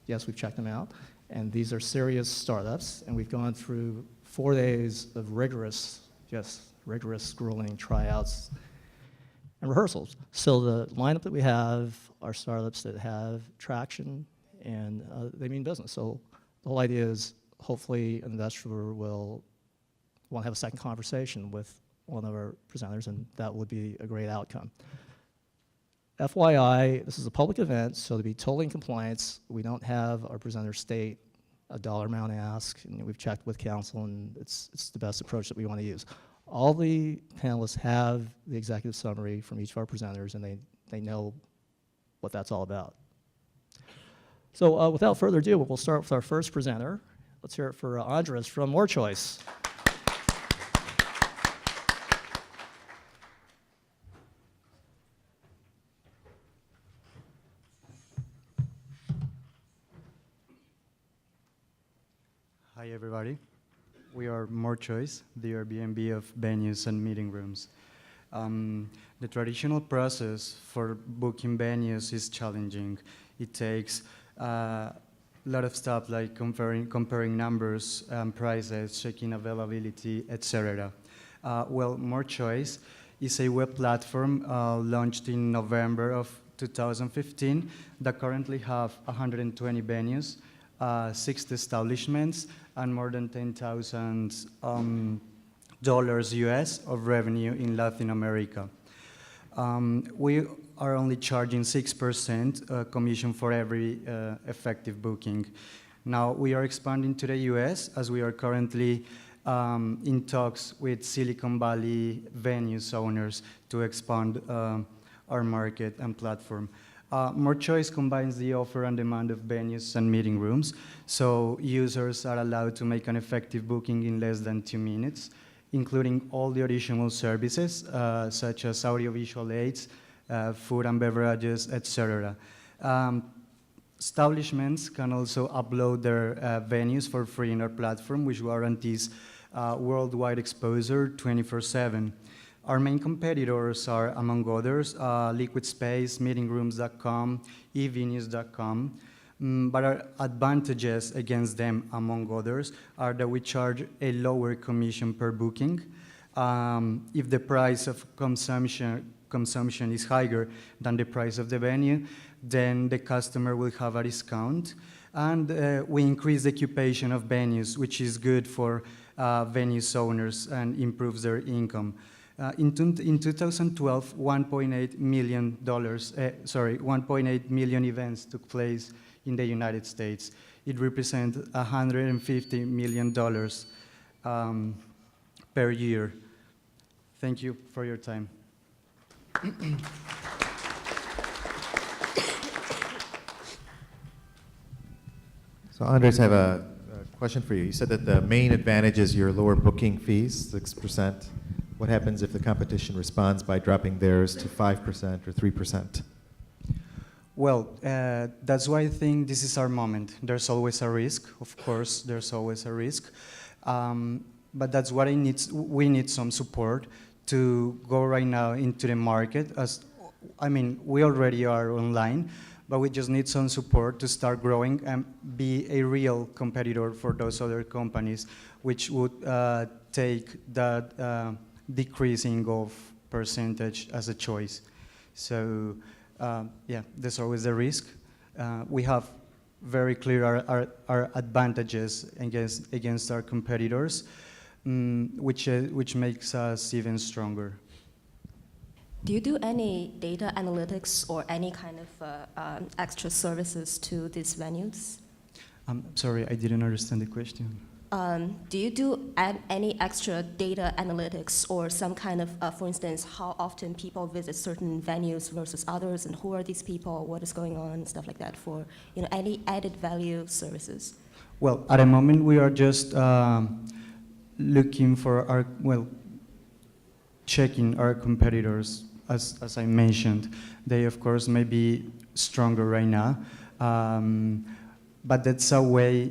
Yes, we've checked them out. And these are serious startups. And we've gone through 4 days of rigorous, grueling tryouts and rehearsals. So the lineup that we have are startups that have traction and they mean business. So the whole idea is hopefully an investor will want to have a second conversation with one of our presenters, and that would be a great outcome. FYI, this is a public event, so to be totally in compliance, we don't have our presenters state a dollar amount ask, and we've checked with counsel, and it's the best approach that we want to use. All the panelists have the executive summary from each of our presenters, and they know what that's all about. So without further ado, we'll start with our first presenter. Let's hear it for Andres from More Choice. Hi, everybody. We are More Choice, the Airbnb of venues and meeting rooms. The traditional process for booking venues is challenging. It takes a lot of stuff like comparing numbers, prices, checking availability, etc. Well, More Choice is a web platform launched in November of 2015 that currently have 120 venues, 60 establishments, and more than $10,000 US of revenue in Latin America. We are only charging 6% commission for every effective booking. Now we are expanding to the US as we are currently in talks with Silicon Valley venues owners to expand our market and platform. More Choice combines the offer and demand of venues and meeting rooms, so users are allowed to make an effective booking in less than 2 minutes, including all the additional services, such as audiovisual aids, food and beverages, etc. establishments can also upload their venues for free in our platform, which guarantees worldwide exposure 24/7. Our main competitors are, among others, Liquid Space, meetingrooms.com, evenues.com. But our advantages against them, among others, are that we charge a lower commission per booking. If the price of consumption is higher than the price of the venue, then the customer will have a discount. And we increase the occupation of venues, which is good for venues owners and improves their income. In 2012, $1.8 million events took place in the United States. It represents $150 million per year. Thank you for your time. So Andres, I have a question for you. You said that the main advantage is your lower booking fees, 6%. What happens if the competition responds by dropping theirs to 5% or 3%? Well, that's why I think this is our moment. There's always a risk, of course, there's always a risk. But that's what we need some support to go right now into the market. We already are online, but we just need some support to start growing and be a real competitor for those other companies, which would take that decreasing of percentage as a choice. So yeah, there's always a risk. We have very clear our advantages against our competitors, which makes us even stronger. Do you do any data analytics or any kind of extra services to these venues? I'm sorry, I didn't understand the question. Do you do any extra data analytics or some kind of, for instance, how often people visit certain venues versus others, and who are these people, what is going on, stuff like that, for any added value services? Well, at the moment we are just looking for checking our competitors. As I mentioned, they of course may be stronger right now, but that's a way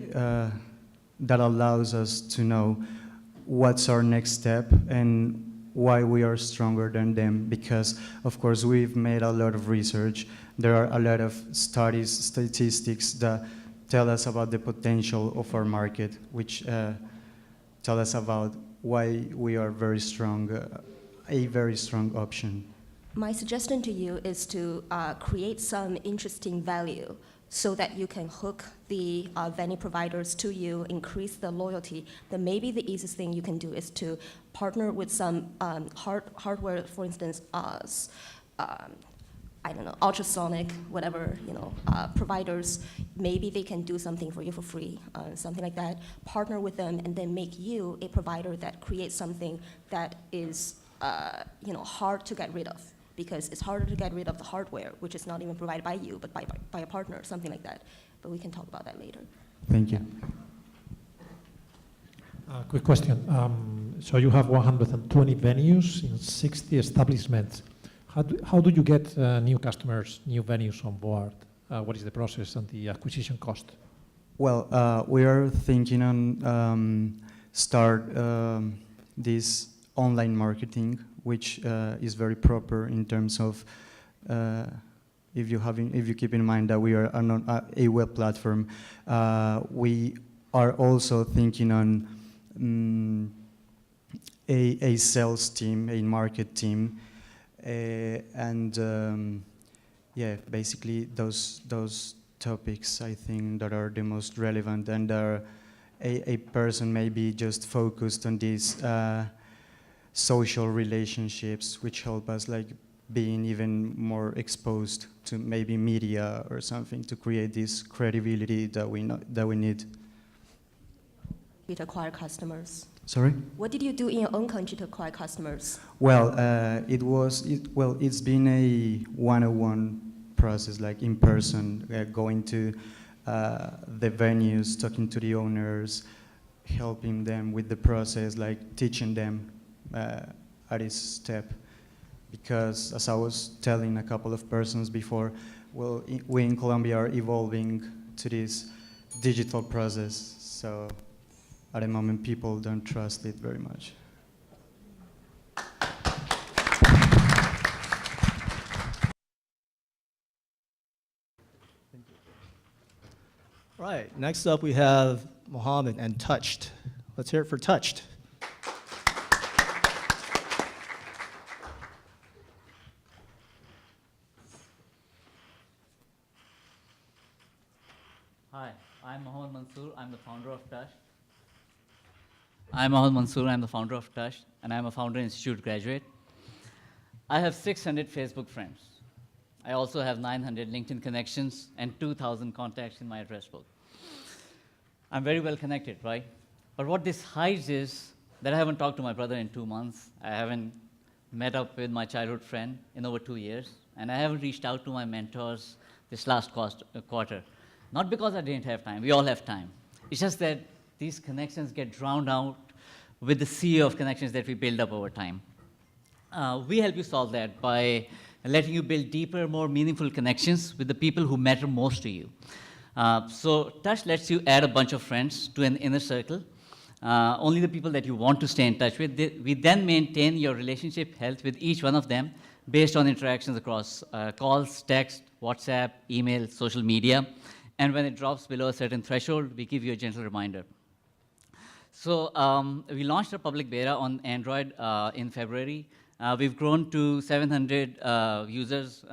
that allows us to know what's our next step and why we are stronger than them, because of course we've made a lot of research. There are a lot of studies, statistics that tell us about the potential of our market, which tell us about why we are very strong, a very strong option. My suggestion to you is to create some interesting value so that you can hook the venue providers to you, increase the loyalty. Then maybe the easiest thing you can do is to partner with some hardware, for instance, I don't know, ultrasonic, whatever, providers. Maybe they can do something for you for free, something like that. Partner with them and then make you a provider that creates something that is hard to get rid of, because it's harder to get rid of the hardware, which is not even provided by you, but by a partner, something like that. But we can talk about that later. Thank you. Quick question. So you have 120 venues in 60 establishments. How do you get new customers, new venues on board? What is the process and the acquisition cost? Well, we are thinking on start this online marketing, which is very proper in terms of if you keep in mind that we are a web platform. We are also thinking on a sales team, a market team, and yeah, basically those topics I think that are the most relevant, and a person may be just focused on these social relationships, which help us like being even more exposed to maybe media or something to create this credibility that we need. To acquire customers. Sorry? What did you do in your own country to acquire customers? Well, it's been a one-on-one process, like in person, going to the venues, talking to the owners, helping them with the process, like teaching them at each step. Because as I was telling a couple of persons before, well, we in Colombia are evolving to this digital process. So at the moment, people don't trust it very much. Right, next up we have Mohammed and Touched. Let's hear it for Touched. Hi, I'm Mohammed Mansoor. I'm the founder of Touch. I'm Mohammed Mansoor. I'm the founder of Touch, and I'm a Founder Institute graduate. I have 600 Facebook friends. I also have 900 LinkedIn connections and 2,000 contacts in my address book. I'm very well connected, right? But what this hides is that I haven't talked to my brother in 2 months. I haven't met up with my childhood friend in over 2 years. And I haven't reached out to my mentors this last quarter. Not because I didn't have time. We all have time. It's just that these connections get drowned out with the sea of connections that we build up over time. We help you solve that by letting you build deeper, more meaningful connections with the people who matter most to you. So Touch lets you add a bunch of friends to an inner circle, only the people that you want to stay in touch with. We then maintain your relationship health with each one of them based on interactions across calls, text, WhatsApp, email, social media. And when it drops below a certain threshold, we give you a gentle reminder. So we launched a public beta on Android in February. We've grown to 700 users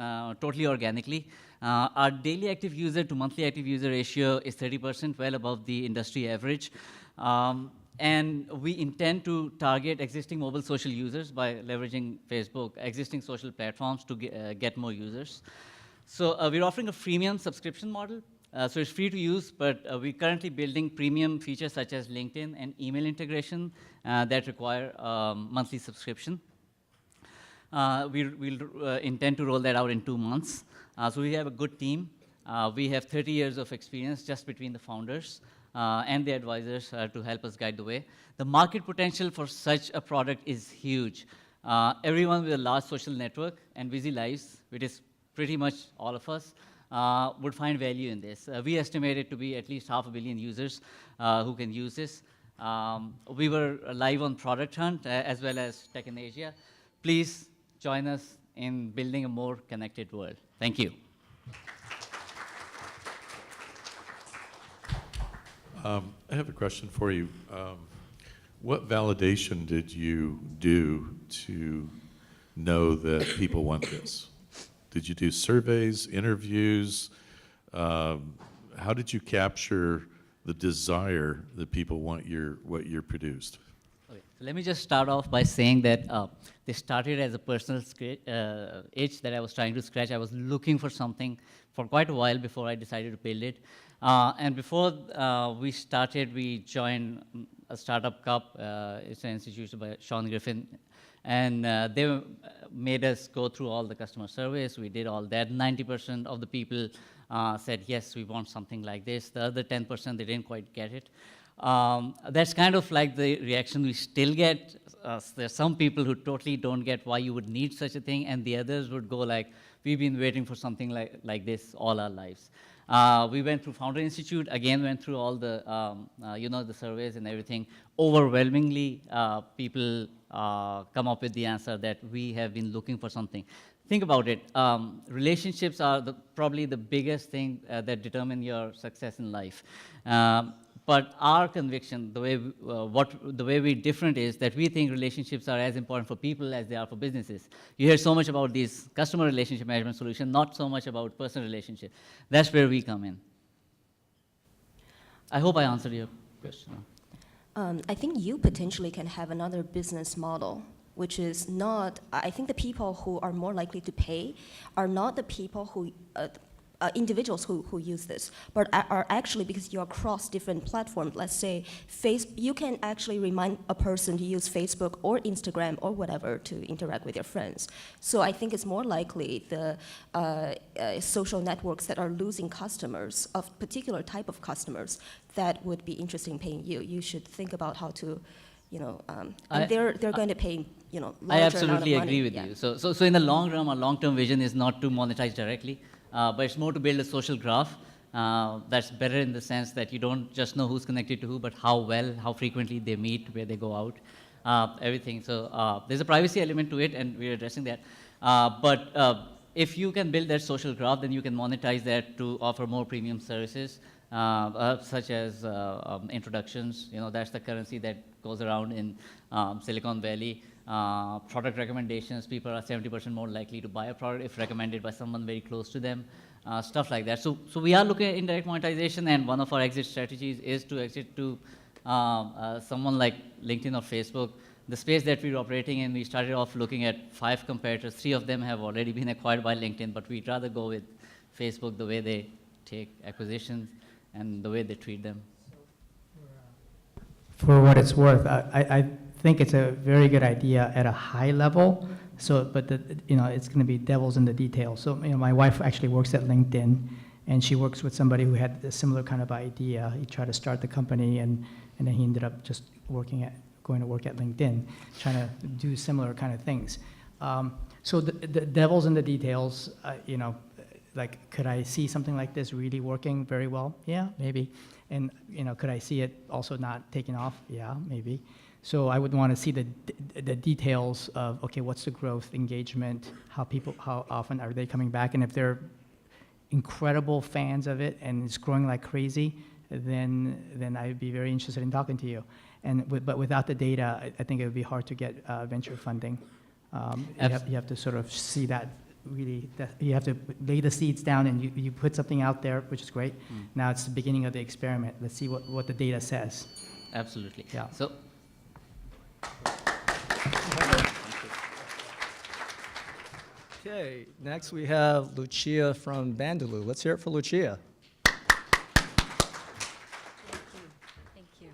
totally organically. Our daily active user to monthly active user ratio is 30%, well above the industry average. And we intend to target existing mobile social users by leveraging Facebook, existing social platforms to get more users. So we're offering a freemium subscription model. So it's free to use, but we're currently building premium features such as LinkedIn and email integration that require monthly subscription. We'll intend to roll that out in 2 months. So we have a good team. We have 30 years of experience just between the founders and the advisors to help us guide the way. The market potential for such a product is huge. Everyone with a large social network and busy lives, which is pretty much all of us, would find value in this. We estimate it to be at least 500 million users who can use this. We were live on Product Hunt as well as Tech in Asia. Please join us in building a more connected world. Thank you. I have a question for you. What validation did you do to know that people want this? Did you do surveys, interviews? How did you capture the desire that people want what you're produced? Okay, so let me just start off by saying that this started as a personal itch that I was trying to scratch. I was looking for something for quite a while before I decided to build it. And before we started, we joined a startup cup. It's an institution by Sean Griffin. And they made us go through all the customer surveys. We did all that. 90% of the people said, yes, we want something like this. The other 10%, they didn't quite get it. That's kind of like the reaction we still get. There's some people who totally don't get why you would need such a thing, and the others would go like, we've been waiting for something like this all our lives. We went through Founder Institute, again went through all the, the surveys and everything. Overwhelmingly, people come up with the answer that we have been looking for something. Think about it. Relationships are probably the biggest thing that determine your success in life. But our conviction, the way we're different is that we think relationships are as important for people as they are for businesses. You hear so much about these customer relationship management solutions, not so much about personal relationship. That's where we come in. I hope I answered your question. I think you potentially can have another business model, which is not, I think the people who are more likely to pay are not the people who, individuals who use this, but are actually, because you're across different platforms, let's say, you can actually remind a person to use Facebook or Instagram or whatever to interact with your friends. So I think it's more likely the social networks that are losing customers, of particular type of customers, that would be interested in paying you. You should think about how to, and they're going to pay, larger I absolutely amount of money. agree with you. So in the long run, our long-term vision is not to monetize directly. but it's more to build a social graph that's better in the sense that you don't just know who's connected to who, but how well, how frequently they meet, where they go out, everything. So there's a privacy element to it, and we're addressing that. But if you can build that social graph, then you can monetize that to offer more premium services, such as introductions. You know, that's the currency that goes around in Silicon Valley. Product recommendations, people are 70% more likely to buy a product if recommended by someone very close to them, stuff like that. So we are looking at indirect monetization, and one of our exit strategies is to exit to someone like LinkedIn or Facebook. The space that we're operating in, we started off looking at 5 competitors. 3 of them have already been acquired by LinkedIn, but we'd rather go with Facebook, the way they take acquisitions and the way they treat them. For what it's worth, I think it's a very good idea at a high level. So, but it's going to be devils in the details. So, my wife actually works at LinkedIn, and she works with somebody who had a similar kind of idea. He tried to start the company, and then he ended up just going to work at LinkedIn, trying to do similar kind of things. So the devil's in the details. Like, could I see something like this really working very well? Yeah, maybe. And could I see it also not taking off? Yeah, maybe. So I would want to see the details of, okay, what's the growth, engagement, how often are they coming back, and if they're incredible fans of it and it's growing like crazy, then I'd be very interested in talking to you. But without the data, I think it would be hard to get venture funding. You have to sort of see that really, you have to lay the seeds down, and you put something out there, which is great. Now it's the beginning of the experiment. Let's see what the data says. Absolutely. Yeah. So. Okay, next we have Lucia from Bandaloo. Let's hear it for Lucia. Thank you.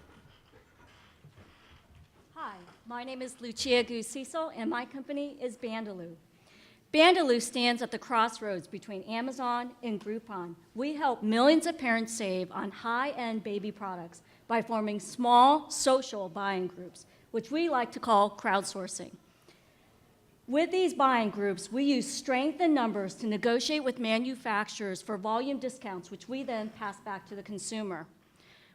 Hi, my name is Lucia Gu-Cecil, and my company is Bandaloo. Bandaloo stands at the crossroads between Amazon and Groupon. We help millions of parents save on high-end baby products by forming small social buying groups, which we like to call crowdsourcing. With these buying groups, we use strength in numbers to negotiate with manufacturers for volume discounts, which we then pass back to the consumer.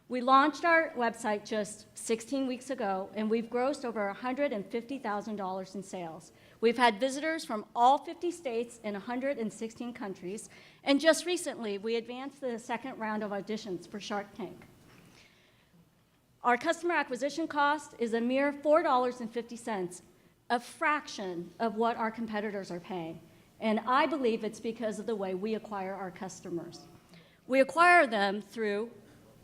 We launched our website just 16 weeks ago, and we've grossed over $150,000 in sales. We've had visitors from all 50 states and 116 countries, and just recently, we advanced the second round of auditions for Shark Tank. Our customer acquisition cost is a mere $4.50, a fraction of what our competitors are paying. And I believe it's because of the way we acquire our customers. We acquire them through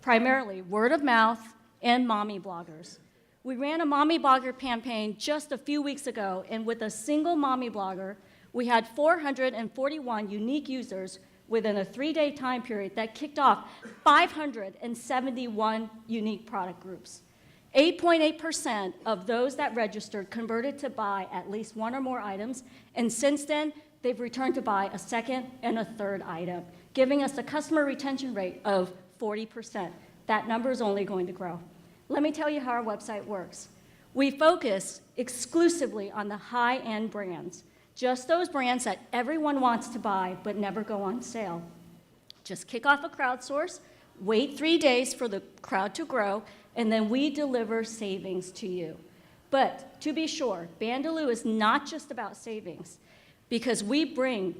primarily word of mouth and mommy bloggers. We ran a mommy blogger campaign just a few weeks ago, and with a single mommy blogger, we had 441 unique users within a 3-day time period that kicked off 571 unique product groups. 8.8% of those that registered converted to buy at least 1 or more items, and since then, they've returned to buy a second and a third item, giving us a customer retention rate of 40%. That number is only going to grow. Let me tell you how our website works. We focus exclusively on the high-end brands, just those brands that everyone wants to buy but never go on sale. Just kick off a crowdsource, wait 3 days for the crowd to grow, and then we deliver savings to you. But to be sure, Bandaloo is not just about savings, because we bring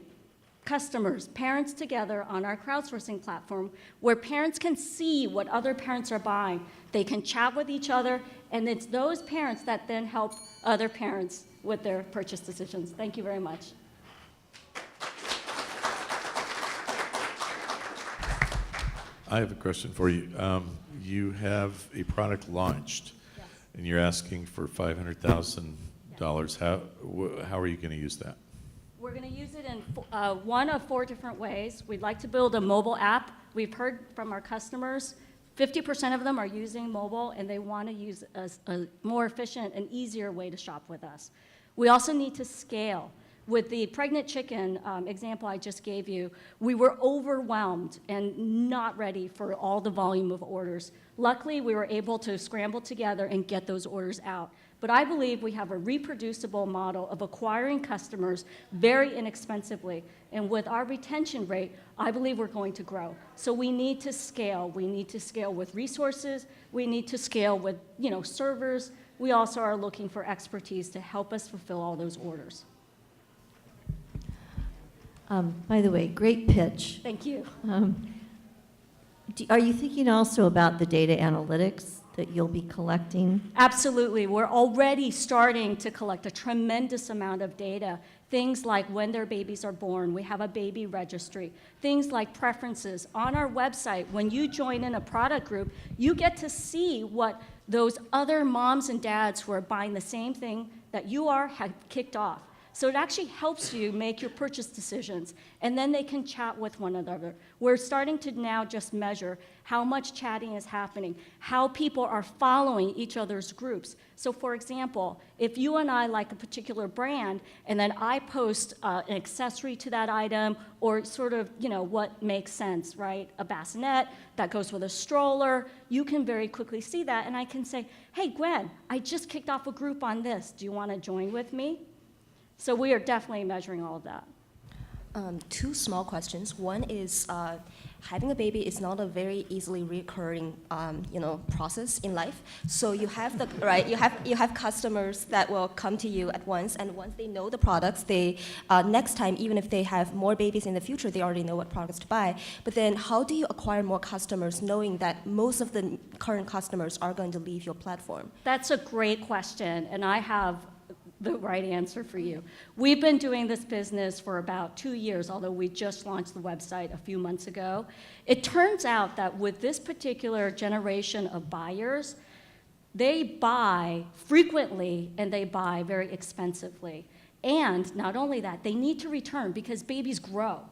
customers, parents together on our crowdsourcing platform where parents can see what other parents are buying. They can chat with each other, and it's those parents that then help other parents with their purchase decisions. Thank you very much. I have a question for you. You have a product launched, Yes. and you're asking for $500,000. How are you going to use that? We're going to use it in one of 4 different ways. We'd like to build a mobile app. We've heard from our customers, 50% of them are using mobile, and they want to use a more efficient and easier way to shop with us. We also need to scale. with the pregnant chicken example I just gave you, we were overwhelmed and not ready for all the volume of orders. Luckily, we were able to scramble together and get those orders out. But I believe we have a reproducible model of acquiring customers very inexpensively. And with our retention rate, I believe we're going to grow. So we need to scale. We need to scale with resources. We need to scale with, servers. We also are looking for expertise to help us fulfill all those orders. By the way, great pitch. Thank you. Are you thinking also about the data analytics that you'll be collecting? Absolutely. We're already starting to collect a tremendous amount of data. Things like when their babies are born. We have a baby registry. Things like preferences. On our website, when you join in a product group, you get to see what those other moms and dads who are buying the same thing that you are have kicked off. So it actually helps you make your purchase decisions, and then they can chat with one another. We're starting to now just measure how much chatting is happening, how people are following each other's groups. So for example, if you and I like a particular brand, and then I post an accessory to that item, or sort of, what makes sense, right? A bassinet that goes with a stroller, you can very quickly see that, and I can say, hey, Gwen, I just kicked off a group on this. Do you want to join with me? So we are definitely measuring all of that. Two small questions. One is having a baby is not a very easily recurring, process in life. So you have the right. You have customers that will come to you at once, and once they know the products, they next time, even if they have more babies in the future, they already know what products to buy. But then, how do you acquire more customers, knowing that most of the current customers are going to leave your platform? That's a great question, and I have the right answer for you. We've been doing this business for about 2 years, although we just launched the website a few months ago. It turns out that with this particular generation of buyers, they buy frequently and they buy very expensively. And not only that, they need to return because babies grow.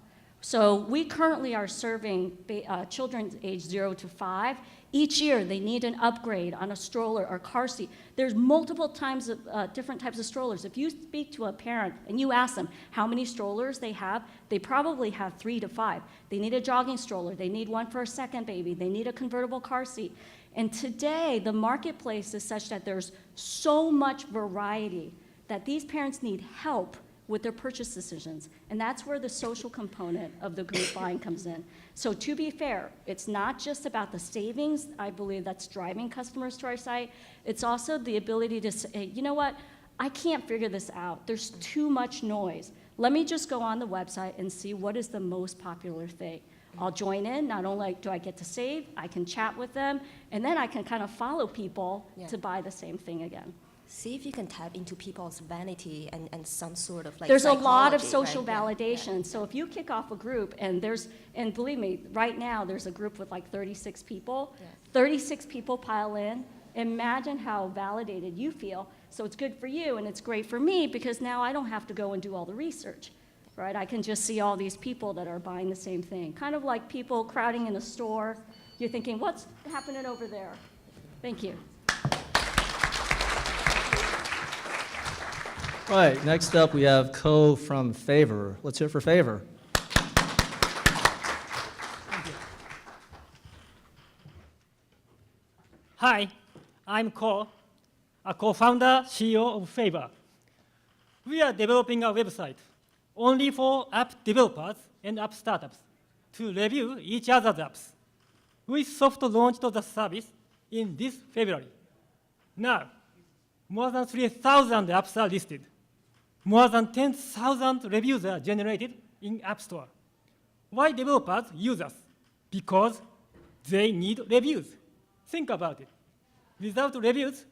So we currently are serving children aged 0 to 5. Each year, they need an upgrade on a stroller or car seat. There's multiple times of different types of strollers. If you speak to a parent and you ask them how many strollers they have, they probably have 3 to 5. They need a jogging stroller. They need one for a second baby. They need a convertible car seat. And today, the marketplace is such that there's so much variety that these parents need help with their purchase decisions. And that's where the social component of the group buying comes in. So to be fair, it's not just about the savings, I believe, that's driving customers to our site. It's also the ability to say, you know what, I can't figure this out. There's too much noise. Let me just go on the website and see what is the most popular thing. I'll join in. Not only do I get to save, I can chat with them, and then I can kind of follow people to buy the same thing again. See if you can tap into people's vanity and some sort of There's a lot of psychology, social right? validation. Yeah. So if you kick off a group and believe me, right now there's a group with like 36 people. Yeah. 36 people pile in. Imagine how validated you feel. So it's good for you and it's great for me because now I don't have to go and do all the research, right? I can just see all these people that are buying the same thing. Kind of like people crowding in a store. You're thinking, what's happening over there? Thank you. All right, next up we have Co from Favor. Let's hear it for Favor. Hi, I'm Ko, a co-founder, CEO of Favor. We are developing a website only for app developers and app startups to review each other's apps. We soft launched the service in this February. Now, more than 3,000 apps are listed. More than 10,000 reviews are generated in App Store. Why developers use us? Because they need reviews. Think about it. Without reviews,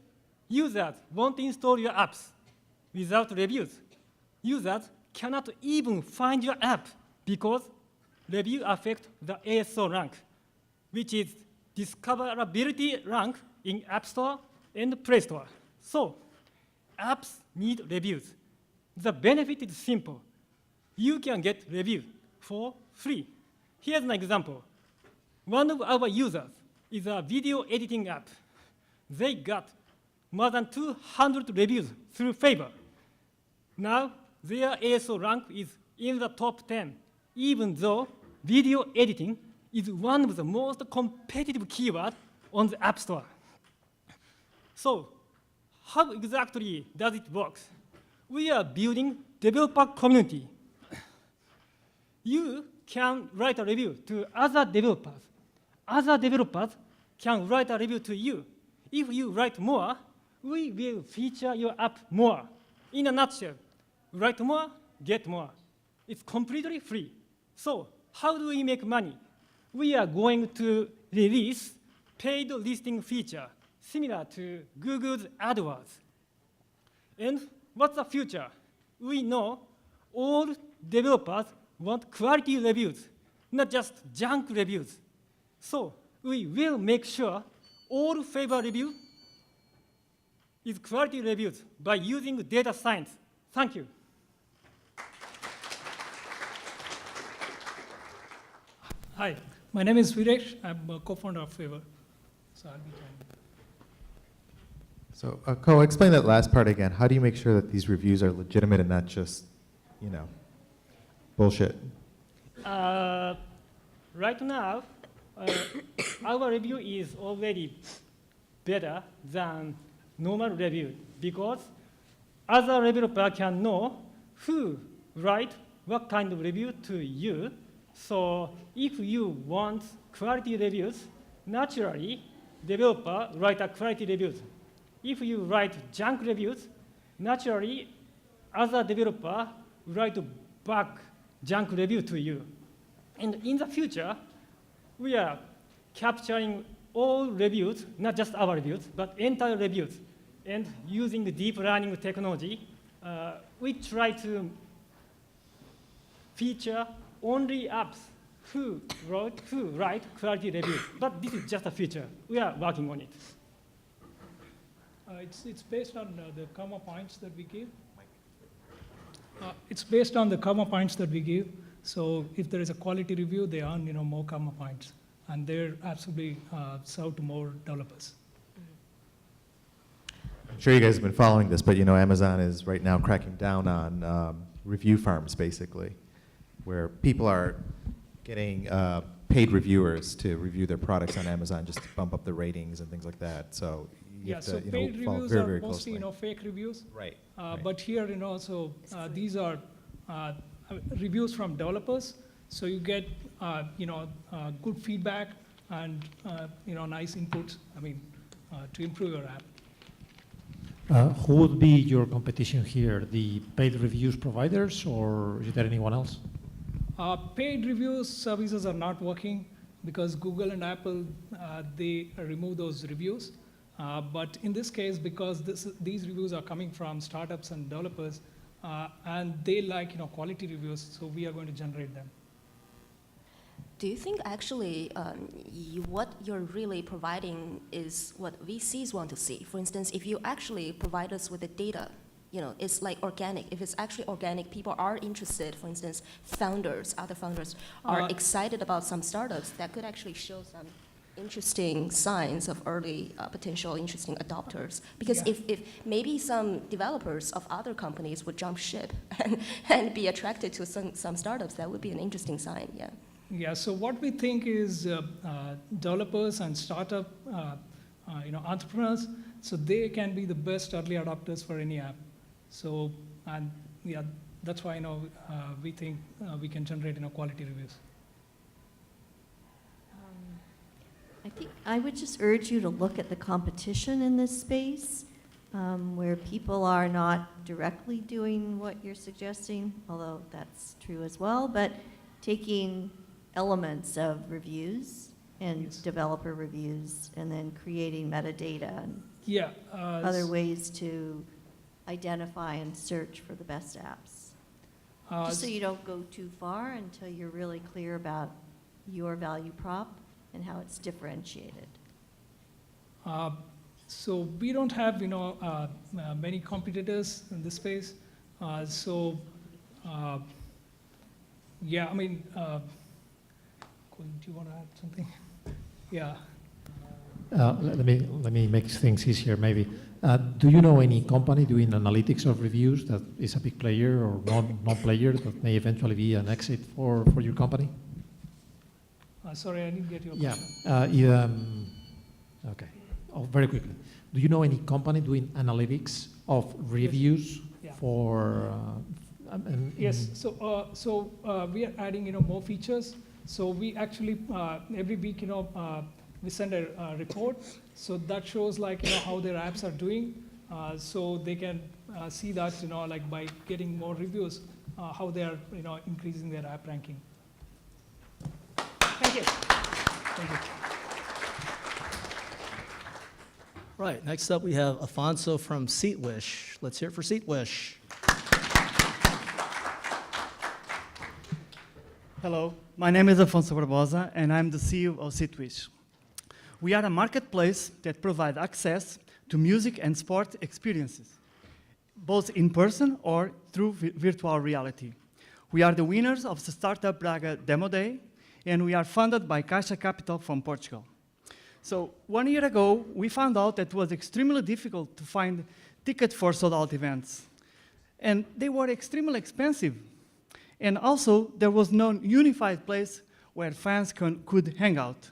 users won't install your apps. Without reviews, users cannot even find your app because reviews affect the ASO rank, which is discoverability rank in App Store and Play Store. So, apps need reviews. The benefit is simple. You can get review for free. Here's an example. One of our users is a video editing app. They got more than 200 reviews through Favor. Now, their ASO rank is in the top 10, even though video editing is one of the most competitive keywords on the App Store. So how exactly does it work? We are building developer community. You can write a review to other developers. Other developers can write a review to you. If you write more, we will feature your app more. In a nutshell, write more, get more. It's completely free. So how do we make money? We are going to release paid listing feature similar to Google's AdWords. And what's the future? We know all developers want quality reviews, not just junk reviews. So we will make sure all favor review is quality reviews by using data science. Thank you. Hi, my name is Viresh. I'm a co-founder of Favor. So I'll be joining. So, Ko, explain that last part again. How do you make sure that these reviews are legitimate and not just, you know, bullshit? Right now, our review is already better than normal review because other developer can know who write what kind of review to you. So if you want quality reviews, naturally, developer write a quality reviews. If you write junk reviews, naturally, other developer write back junk review to you. And in the future, we are capturing all reviews, not just our reviews, but entire reviews. And using the deep learning technology, we try to feature only apps who write quality reviews. But this is just a feature. We are working on it. It's based on the comma points that we give. It's based on the comma points that we give. So if there is a quality review, they earn more comma points, and they're absolutely served to more developers. I'm sure you guys have been following this, but Amazon is right now cracking down on review farms, basically, where people are getting paid reviewers to review their products on Amazon just to bump up the ratings and things like that. So you have to, paid follow reviews very, are very mostly closely. fake reviews. Right. But here, these are reviews from developers. So you get, good feedback and nice inputs. To improve your app. Who would be your competition here? The paid reviews providers, or is there anyone else? Paid reviews services are not working because Google and Apple, they remove those reviews. But in this case, because these reviews are coming from startups and developers, and they like quality reviews, so we are going to generate them. Do you think actually what you're really providing is what VCs want to see? For instance, if you actually provide us with the data, it's like organic. If it's actually organic, people are interested. For instance, other founders are excited about some startups that could actually show some interesting signs of early potential interesting adopters. Because if maybe some developers of other companies would jump ship and be attracted to some startups, that would be an interesting sign, yeah. Yeah, so what we think is developers and startup entrepreneurs, so they can be the best early adopters for any app. So, that's why we think we can generate quality reviews. I think I would just urge you to look at the competition in this space, where people are not directly doing what you're suggesting, although that's true as well, but taking elements of reviews and developer reviews and then creating metadata and other ways to identify and search for the best apps. Just so you don't go too far until you're really clear about your value prop and how it's differentiated. So we don't have many competitors in this space. Do you want to add something? Yeah. let me make things easier maybe. Do you know any company doing analytics of reviews that is a big player or non-player that may eventually be an exit for your company? Sorry, I didn't get your Yeah. question. Okay. Oh, very quickly. Do you know any company doing analytics of reviews Yeah. for? Yes. So we are adding more features. So we actually every week we send a report. So that shows how their apps are doing. So they can see that like by getting more reviews, how they are increasing their app ranking. Thank you. Thank you. Right, next up we have Afonso from SeatWish. Let's hear it for SeatWish. Hello, my name is Afonso Barbosa, and I'm the CEO of SeatWish. We are a marketplace that provides access to music and sport experiences, both in person or through virtual reality. We are the winners of the Startup Braga Demo Day, and we are funded by Caixa Capital from Portugal. So 1 year ago, we found out that it was extremely difficult to find tickets for sold-out events. And they were extremely expensive. And also, there was no unified place where fans could hang out.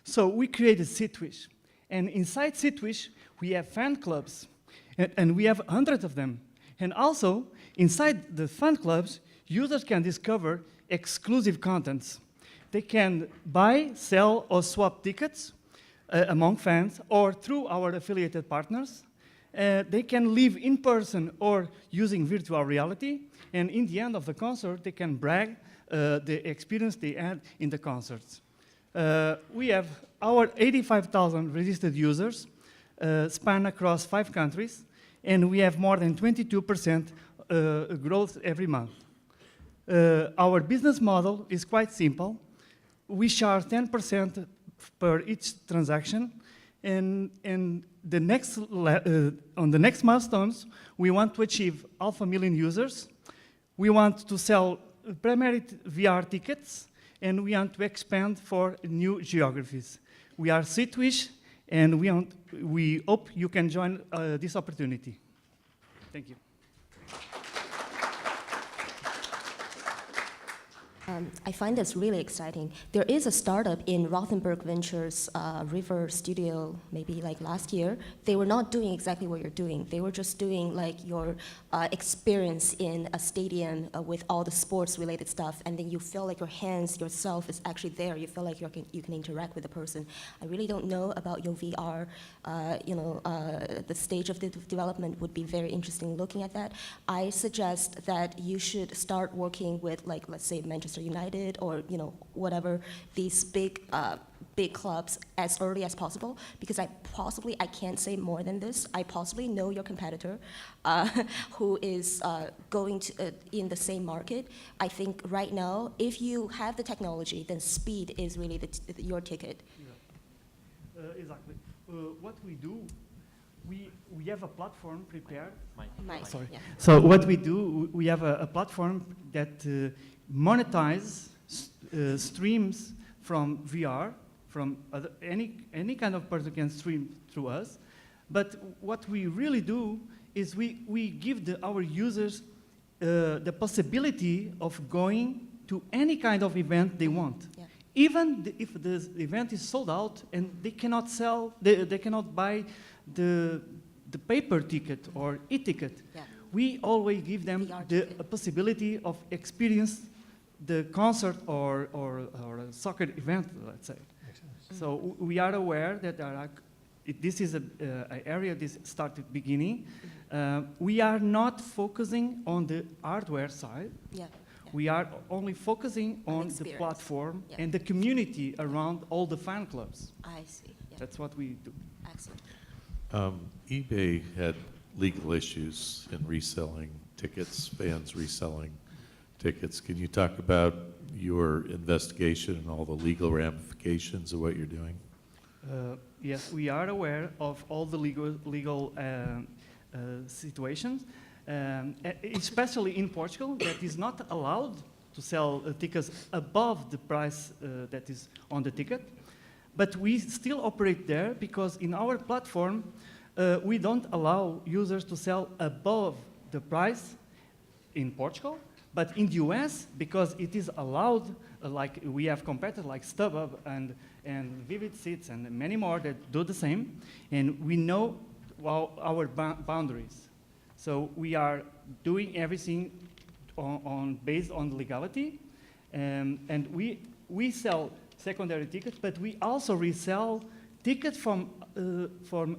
So we created SeatWish. And inside SeatWish, we have fan clubs. And we have hundreds of them. And also, inside the fan clubs, users can discover exclusive contents. They can buy, sell, or swap tickets among fans or through our affiliated partners. They can live in person or using virtual reality. And in the end of the concert, they can brag the experience they had in the concerts. We have our 85,000 registered users span across 5 countries, and we have more than 22% growth every month. Our business model is quite simple. We charge 10% per each transaction, and on the next milestones, we want to achieve 500,000 users. We want to sell primary VR tickets, and we want to expand for new geographies. We are SeatWish, and we hope you can join this opportunity. Thank you. I find this really exciting. There is a startup in Rothenburg Ventures River Studio, maybe like last year. They were not doing exactly what you're doing. They were just doing like your experience in a stadium with all the sports-related stuff, and then you feel like your hands, yourself is actually there. You feel like you can interact with the person. I really don't know about your VR. The stage of the development would be very interesting looking at that. I suggest that you should start working with, like, let's say Manchester United or whatever, these big clubs as early as possible, because I can't say more than this. I possibly know your competitor who is going to in the same market. I think right now, if you have the technology, then speed is really your ticket. Yeah. Exactly. What we do, we have a platform prepared. Sorry. Yeah. So what we do, we have a platform that monetize streams from VR, from any kind of person can stream through us. But what we really do is we give our users the possibility of going to any kind of event they want. Yeah. Even if the event is sold out and they cannot sell, they cannot buy the paper ticket or e-ticket, Yeah. we always give them the possibility of experience the concert or a soccer event, let's say. So we are aware that this is an area this started beginning. We are not focusing on the hardware side. Yeah. We are only focusing on the platform and the community around all the fan clubs. I see. Yeah. That's what we do. Excellent. eBay had legal issues in reselling tickets, fans reselling tickets. Can you talk about your investigation and all the legal ramifications of what you're doing? Yes, we are aware of all the legal situations, especially in Portugal, that is not allowed to sell tickets above the price that is on the ticket. But we still operate there because in our platform, we don't allow users to sell above the price in Portugal, but in the US, because it is allowed, like we have competitors like StubHub and Vivid Seats and many more that do the same, and we know our boundaries. So we are doing everything based on legality, and we sell secondary tickets, but we also resell tickets from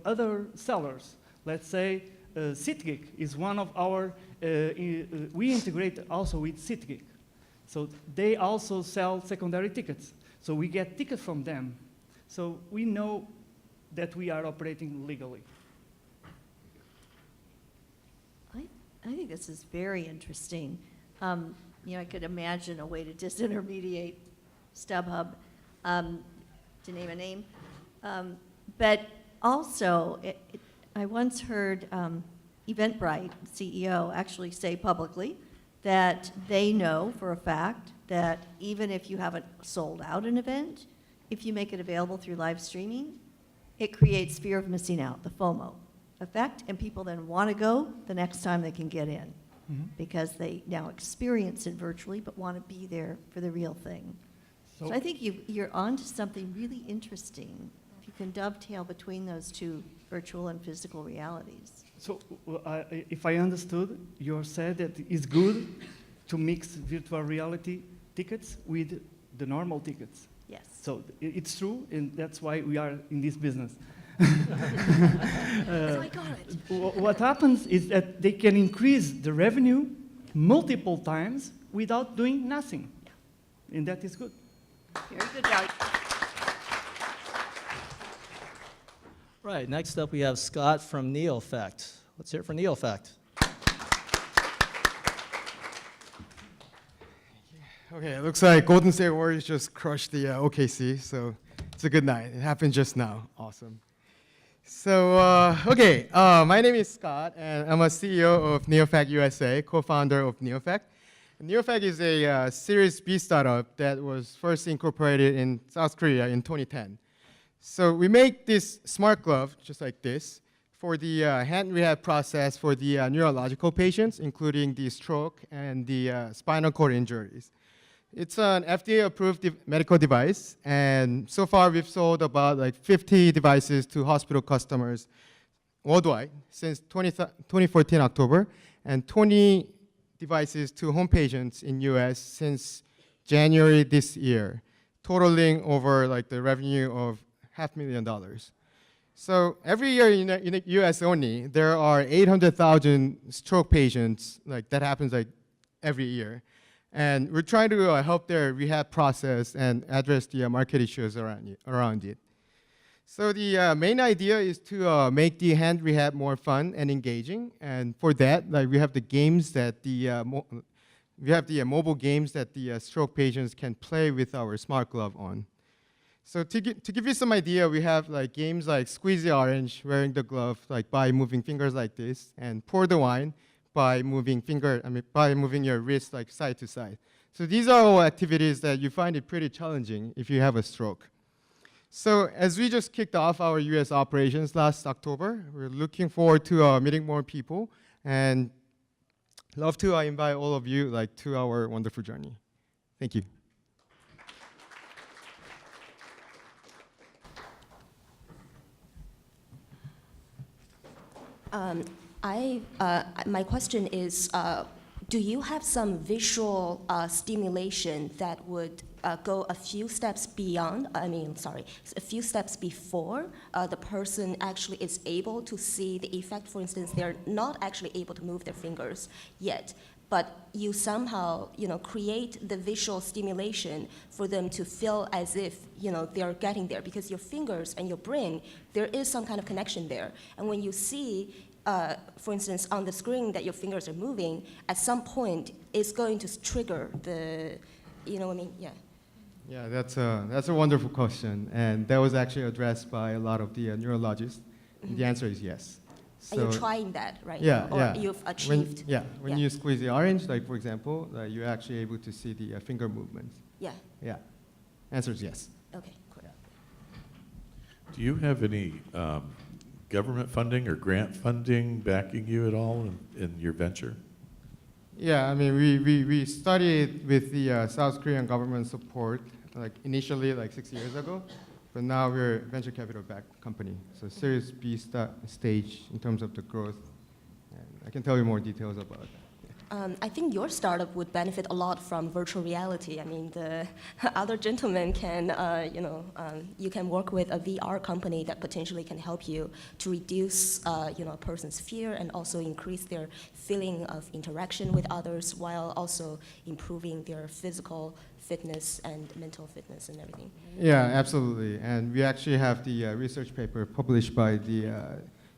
other sellers. Let's say SeatGeek is one of our, we integrate also with SeatGeek. So they also sell secondary tickets. So we get tickets from them. So we know that we are operating legally. I think this is very interesting. I could imagine a way to disintermediate StubHub, to name a name. But also, I once heard Eventbrite CEO actually say publicly that they know for a fact that even if you haven't sold out an event, if you make it available through live streaming, it creates fear of missing out, the FOMO effect, and people then want to go the next time they can get in because they now experience it virtually but want to be there for the real thing. So I think you're on to something really interesting if you can dovetail between those two virtual and physical realities. So if I understood, you said that it's good to mix virtual reality tickets with the normal tickets. Yes. So it's true, and that's why we are in this business. I got it. What happens is that they can increase the revenue multiple times without doing nothing. And that is good. Very good, Doug. Right, next up we have Scott from Neo Effect. Let's hear it for Neo Effect. Okay, it looks like Golden State Warriors just crushed the OKC, so it's a good night. It happened just now. Awesome. So, my name is Scott, and I'm a CEO of NeoFact USA, co-founder of NeoFact. NeoFact is a Series B startup that was first incorporated in South Korea in 2010. So we make this smart glove, just like this, for the hand rehab process for the neurological patients, including the stroke and the spinal cord injuries. It's an FDA-approved medical device, and so far we've sold about like 50 devices to hospital customers worldwide since 2014 October, and 20 devices to home patients in US since January this year, totaling over like the revenue of $500,000. So every year in the US only, there are 800,000 stroke patients, like that happens like every year. And we're trying to help their rehab process and address the market issues around it. So the main idea is to make the hand rehab more fun and engaging. And for that, like we have the games that mobile games that the stroke patients can play with our smart glove on. So to give you some idea, we have like games like squeeze the orange, wearing the glove like by moving fingers like this, and pour the wine by moving your wrist like side to side. So these are all activities that you find it pretty challenging if you have a stroke. So as we just kicked off our US operations last October, we're looking forward to meeting more people and love to invite all of you like to our wonderful journey. Thank you. My question is, do you have some visual stimulation that would go a few steps beyond, a few steps before the person actually is able to see the effect? For instance, they're not actually able to move their fingers yet, but you somehow, create the visual stimulation for them to feel as if, they're getting there, because your fingers and your brain, there is some kind of connection there. And when you see, for instance, on the screen that your fingers are moving, at some point, it's going to trigger the, Yeah. Yeah, that's a wonderful question, and that was actually addressed by a lot of the neurologists. Mm-hmm. The answer is yes. So, and you're trying that, right? Yeah, or yeah. You've achieved. When you squeeze the orange, like for example, you're actually able to see the finger movements. Yeah. Yeah. Answer is yes. Okay, cool. Do you have any government funding or grant funding backing you at all in your venture? Yeah, I mean, we started with the South Korean government support, like initially like 6 years ago, but now we're a venture capital backed company. So Series B stage in terms of the growth. And I can tell you more details about that. I think your startup would benefit a lot from virtual reality. I mean, the other gentlemen can, you can work with a VR company that potentially can help you to reduce, a person's fear and also increase their feeling of interaction with others while also improving their physical fitness and mental fitness and everything. Yeah, absolutely. And we actually have the research paper published by the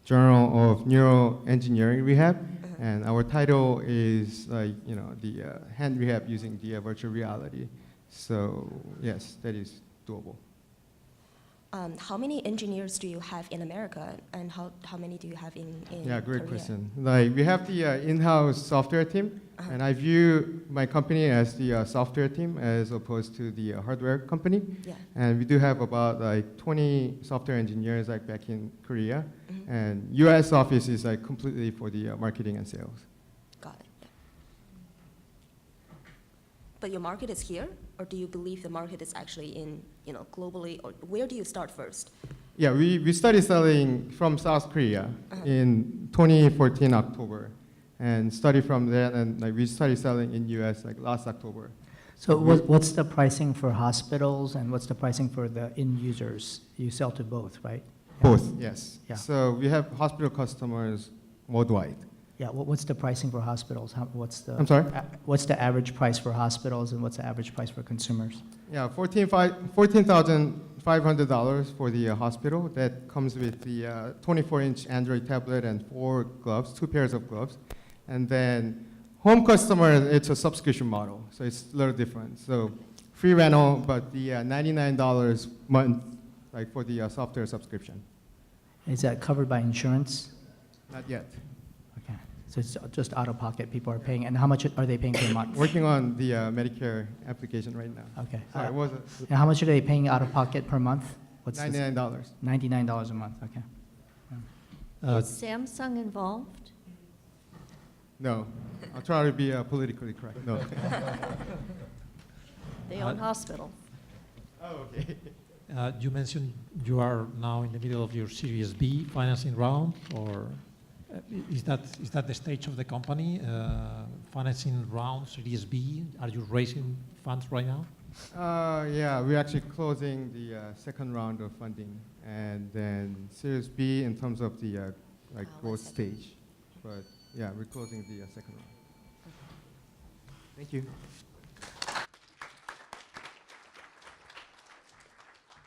Journal of Neuroengineering Rehab. And our title is the hand rehab using the virtual reality. So yes, that is doable. How many engineers do you have in America, and how many do you have in Yeah, great Korea? question. Like we have the in-house software team, and I view my company as the software team as opposed to the hardware company. Yeah. And we do have about like 20 software engineers like back in Korea, and U.S. office is like completely for the marketing and sales. Got it. Yeah. But your market is here, or do you believe the market is actually in, globally, or where do you start first? Yeah, we started selling from South Korea in 2014 October, and started from there, and like we started selling in U.S. like last October. So what's the pricing for hospitals and what's the pricing for the end users? You sell to both, right? Both, yes. Yeah. So we have hospital customers worldwide. Yeah, what's the pricing for hospitals? I'm sorry? What's the average price for hospitals and what's the average price for consumers? Yeah, $14,500 for the hospital. That comes with the 24-inch Android tablet and 4 gloves, 2 pairs of gloves. And then home customer, it's a subscription model, so it's a little different. So free rental, but the $99 month, like for the software subscription. Is that covered by insurance? Not yet. Okay, so it's just out of pocket people are paying, and how much are they paying per month? Working on the Medicare application right now. Okay. Sorry, And how much are they paying out of pocket per month? What's this? $99. $99 a month, okay. Is Samsung involved? No, I'll try to be politically correct. No. They own hospital. Oh, okay. You mentioned you are now in the middle of your Series B financing round, or is that the stage of the company? Financing round, Series B, are you raising funds right now? Yeah, we're actually closing the second round of funding, and then Series B in terms of the growth stage. But yeah, we're closing the second round. Thank you.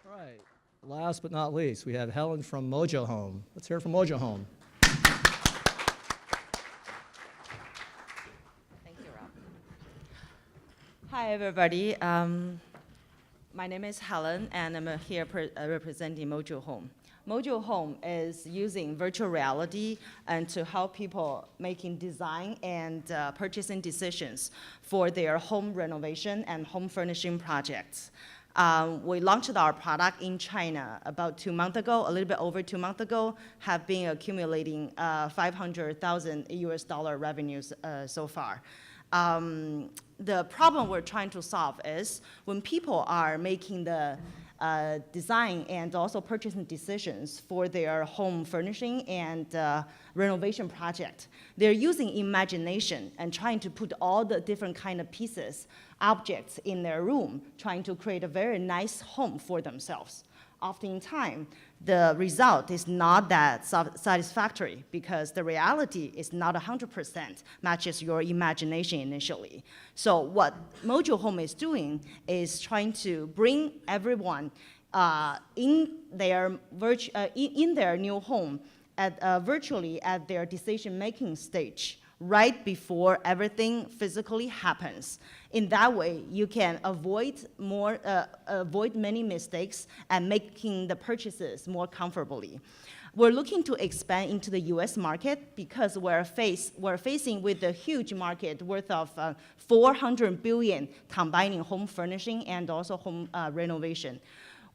All right. Last but not least, we have Helen from Mojo Home. Let's hear it from Mojo Home. Thank you, Rob. Hi, everybody. My name is Helen, and I'm here representing Mojo Home. Mojo Home is using virtual reality and to help people making design and purchasing decisions for their home renovation and home furnishing projects. We launched our product in China about 2 months ago, a little bit over 2 months ago, have been accumulating $500,000 revenues so far. The problem we're trying to solve is when people are making the design and also purchasing decisions for their home furnishing and renovation project, they're using imagination and trying to put all the different kind of pieces, objects in their room, trying to create a very nice home for themselves. Oftentimes, the result is not that satisfactory because the reality is not 100% matches your imagination initially. So what Mojo Home is doing is trying to bring everyone in their new home virtually at their decision-making stage, right before everything physically happens. In that way, you can avoid many mistakes and making the purchases more comfortably. We're looking to expand into the US market because we're facing with a huge market worth of $400 billion combining home furnishing and also home renovation.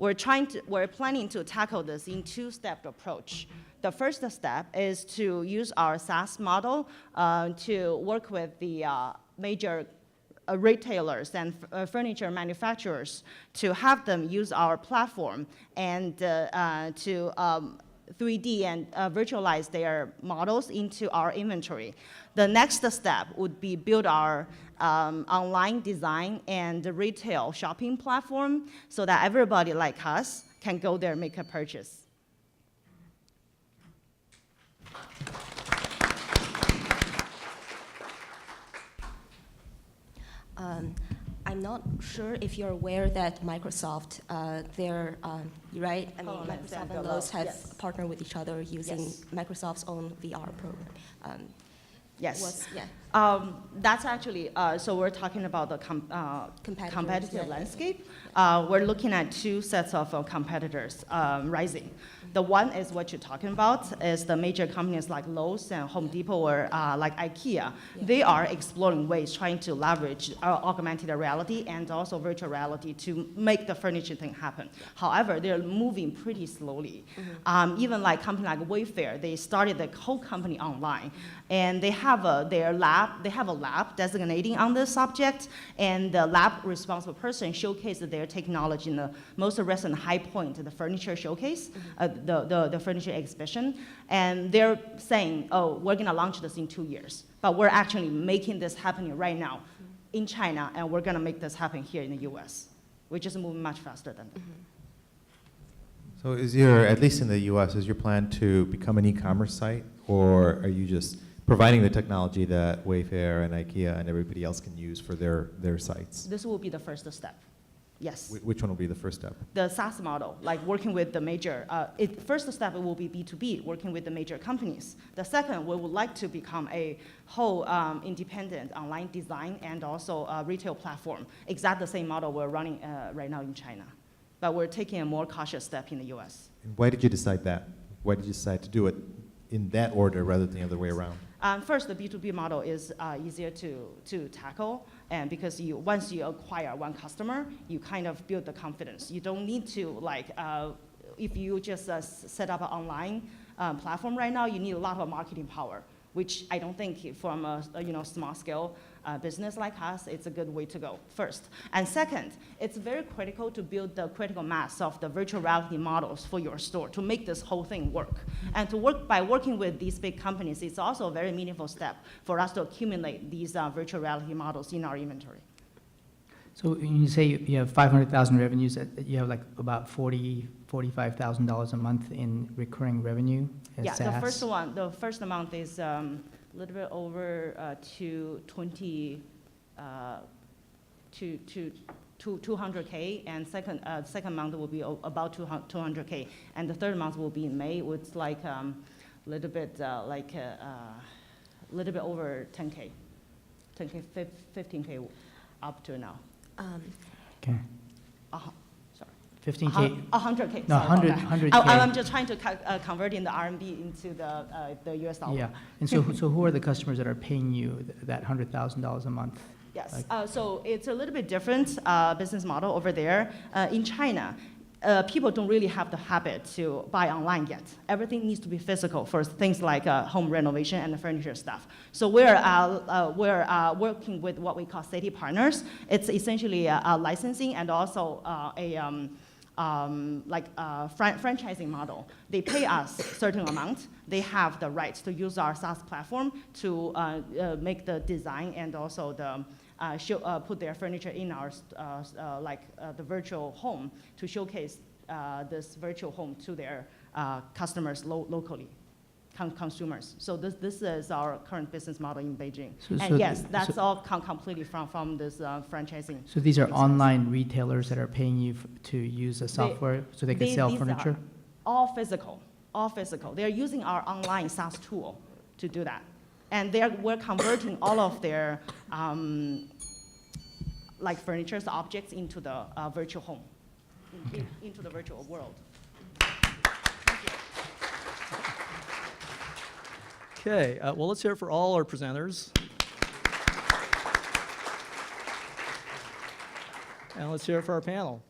we're planning to tackle this in two-step approach. The first step is to use our SaaS model to work with the major retailers and furniture manufacturers to have them use our platform and to 3D and virtualize their models into our inventory. The next step would be build our online design and retail shopping platform so that everybody like us can go there and make a purchase. I'm not sure if you're aware that Microsoft, they're right. I mean, Microsoft and Lowe's have partnered with each other using Microsoft's own VR program. Yes. Yeah. That's actually, so we're talking about the competitive landscape. We're looking at two sets of competitors rising. The one is what you're talking about, is the major companies like Lowe's and Home Depot or like IKEA. Yeah. They are exploring ways, trying to leverage augmented reality and also virtual reality to make the furniture thing happen. However, they're moving pretty slowly. Even like company like Wayfair, they started the whole company online. And they have a lab designating on this subject, and the lab responsible person showcased their technology in the most recent High Point, the furniture showcase, the furniture exhibition, and they're saying, oh, we're gonna launch this in 2 years, but we're actually making this happening right now in China, and we're gonna make this happen here in the US. We're just moving much faster than that. So is your, at least in the US, is your plan to become an e-commerce site, or are you just providing the technology that Wayfair and IKEA and everybody else can use for their sites? This will be the first step. Yes. Which one will be the first step? The SaaS model, like working with the major, first step it will be B2B, working with the major companies. The second, we would like to become a whole independent online design and also retail platform. Exactly the same model we're running right now in China. But we're taking a more cautious step in the US. And why did you decide that? Why did you decide to do it in that order rather than the other way around? First, the B2B model is easier to tackle, and because once you acquire one customer, you kind of build the confidence. You don't need to, like, if you just set up an online platform right now, you need a lot of marketing power, which I don't think from a small scale business like us, it's a good way to go, first. And second, it's very critical to build the critical mass of the virtual reality models for your store to make this whole thing work. And by working with these big companies, it's also a very meaningful step for us to accumulate these virtual reality models in our inventory. So when you say you have 500,000 revenues, you have like about $45,000 a month in recurring revenue as SaaS? Yeah, the first amount is a little bit over 200K, and second month will be about 200K, and the third month will be in May. It's like little bit over 10K, 15K up to now. Okay. Sorry. 15K? 100K. No, sorry 100K. I'm just trying to convert in the RMB into the US dollar. Yeah, and so who are the customers that are paying you that $100,000 a month? Yes, so it's a little bit different business model over there. In China, people don't really have the habit to buy online yet. Everything needs to be physical for things like home renovation and the furniture stuff. So we're working with what we call city partners. It's essentially licensing and also franchising model. They pay us a certain amount. They have the rights to use our SaaS platform to make the design and also the put their furniture in our the virtual home to showcase this virtual home to their customers locally, consumers. So this is our current business model in Beijing. And yes, that's all completely from this franchising. So these are online retailers that are paying you to use the software so they can sell furniture? All physical, all physical. They're using our online SaaS tool to do that. And we're converting all of their furniture objects into the virtual home, into the virtual world. Okay, well, let's hear it for all our presenters. And let's hear it for our panel.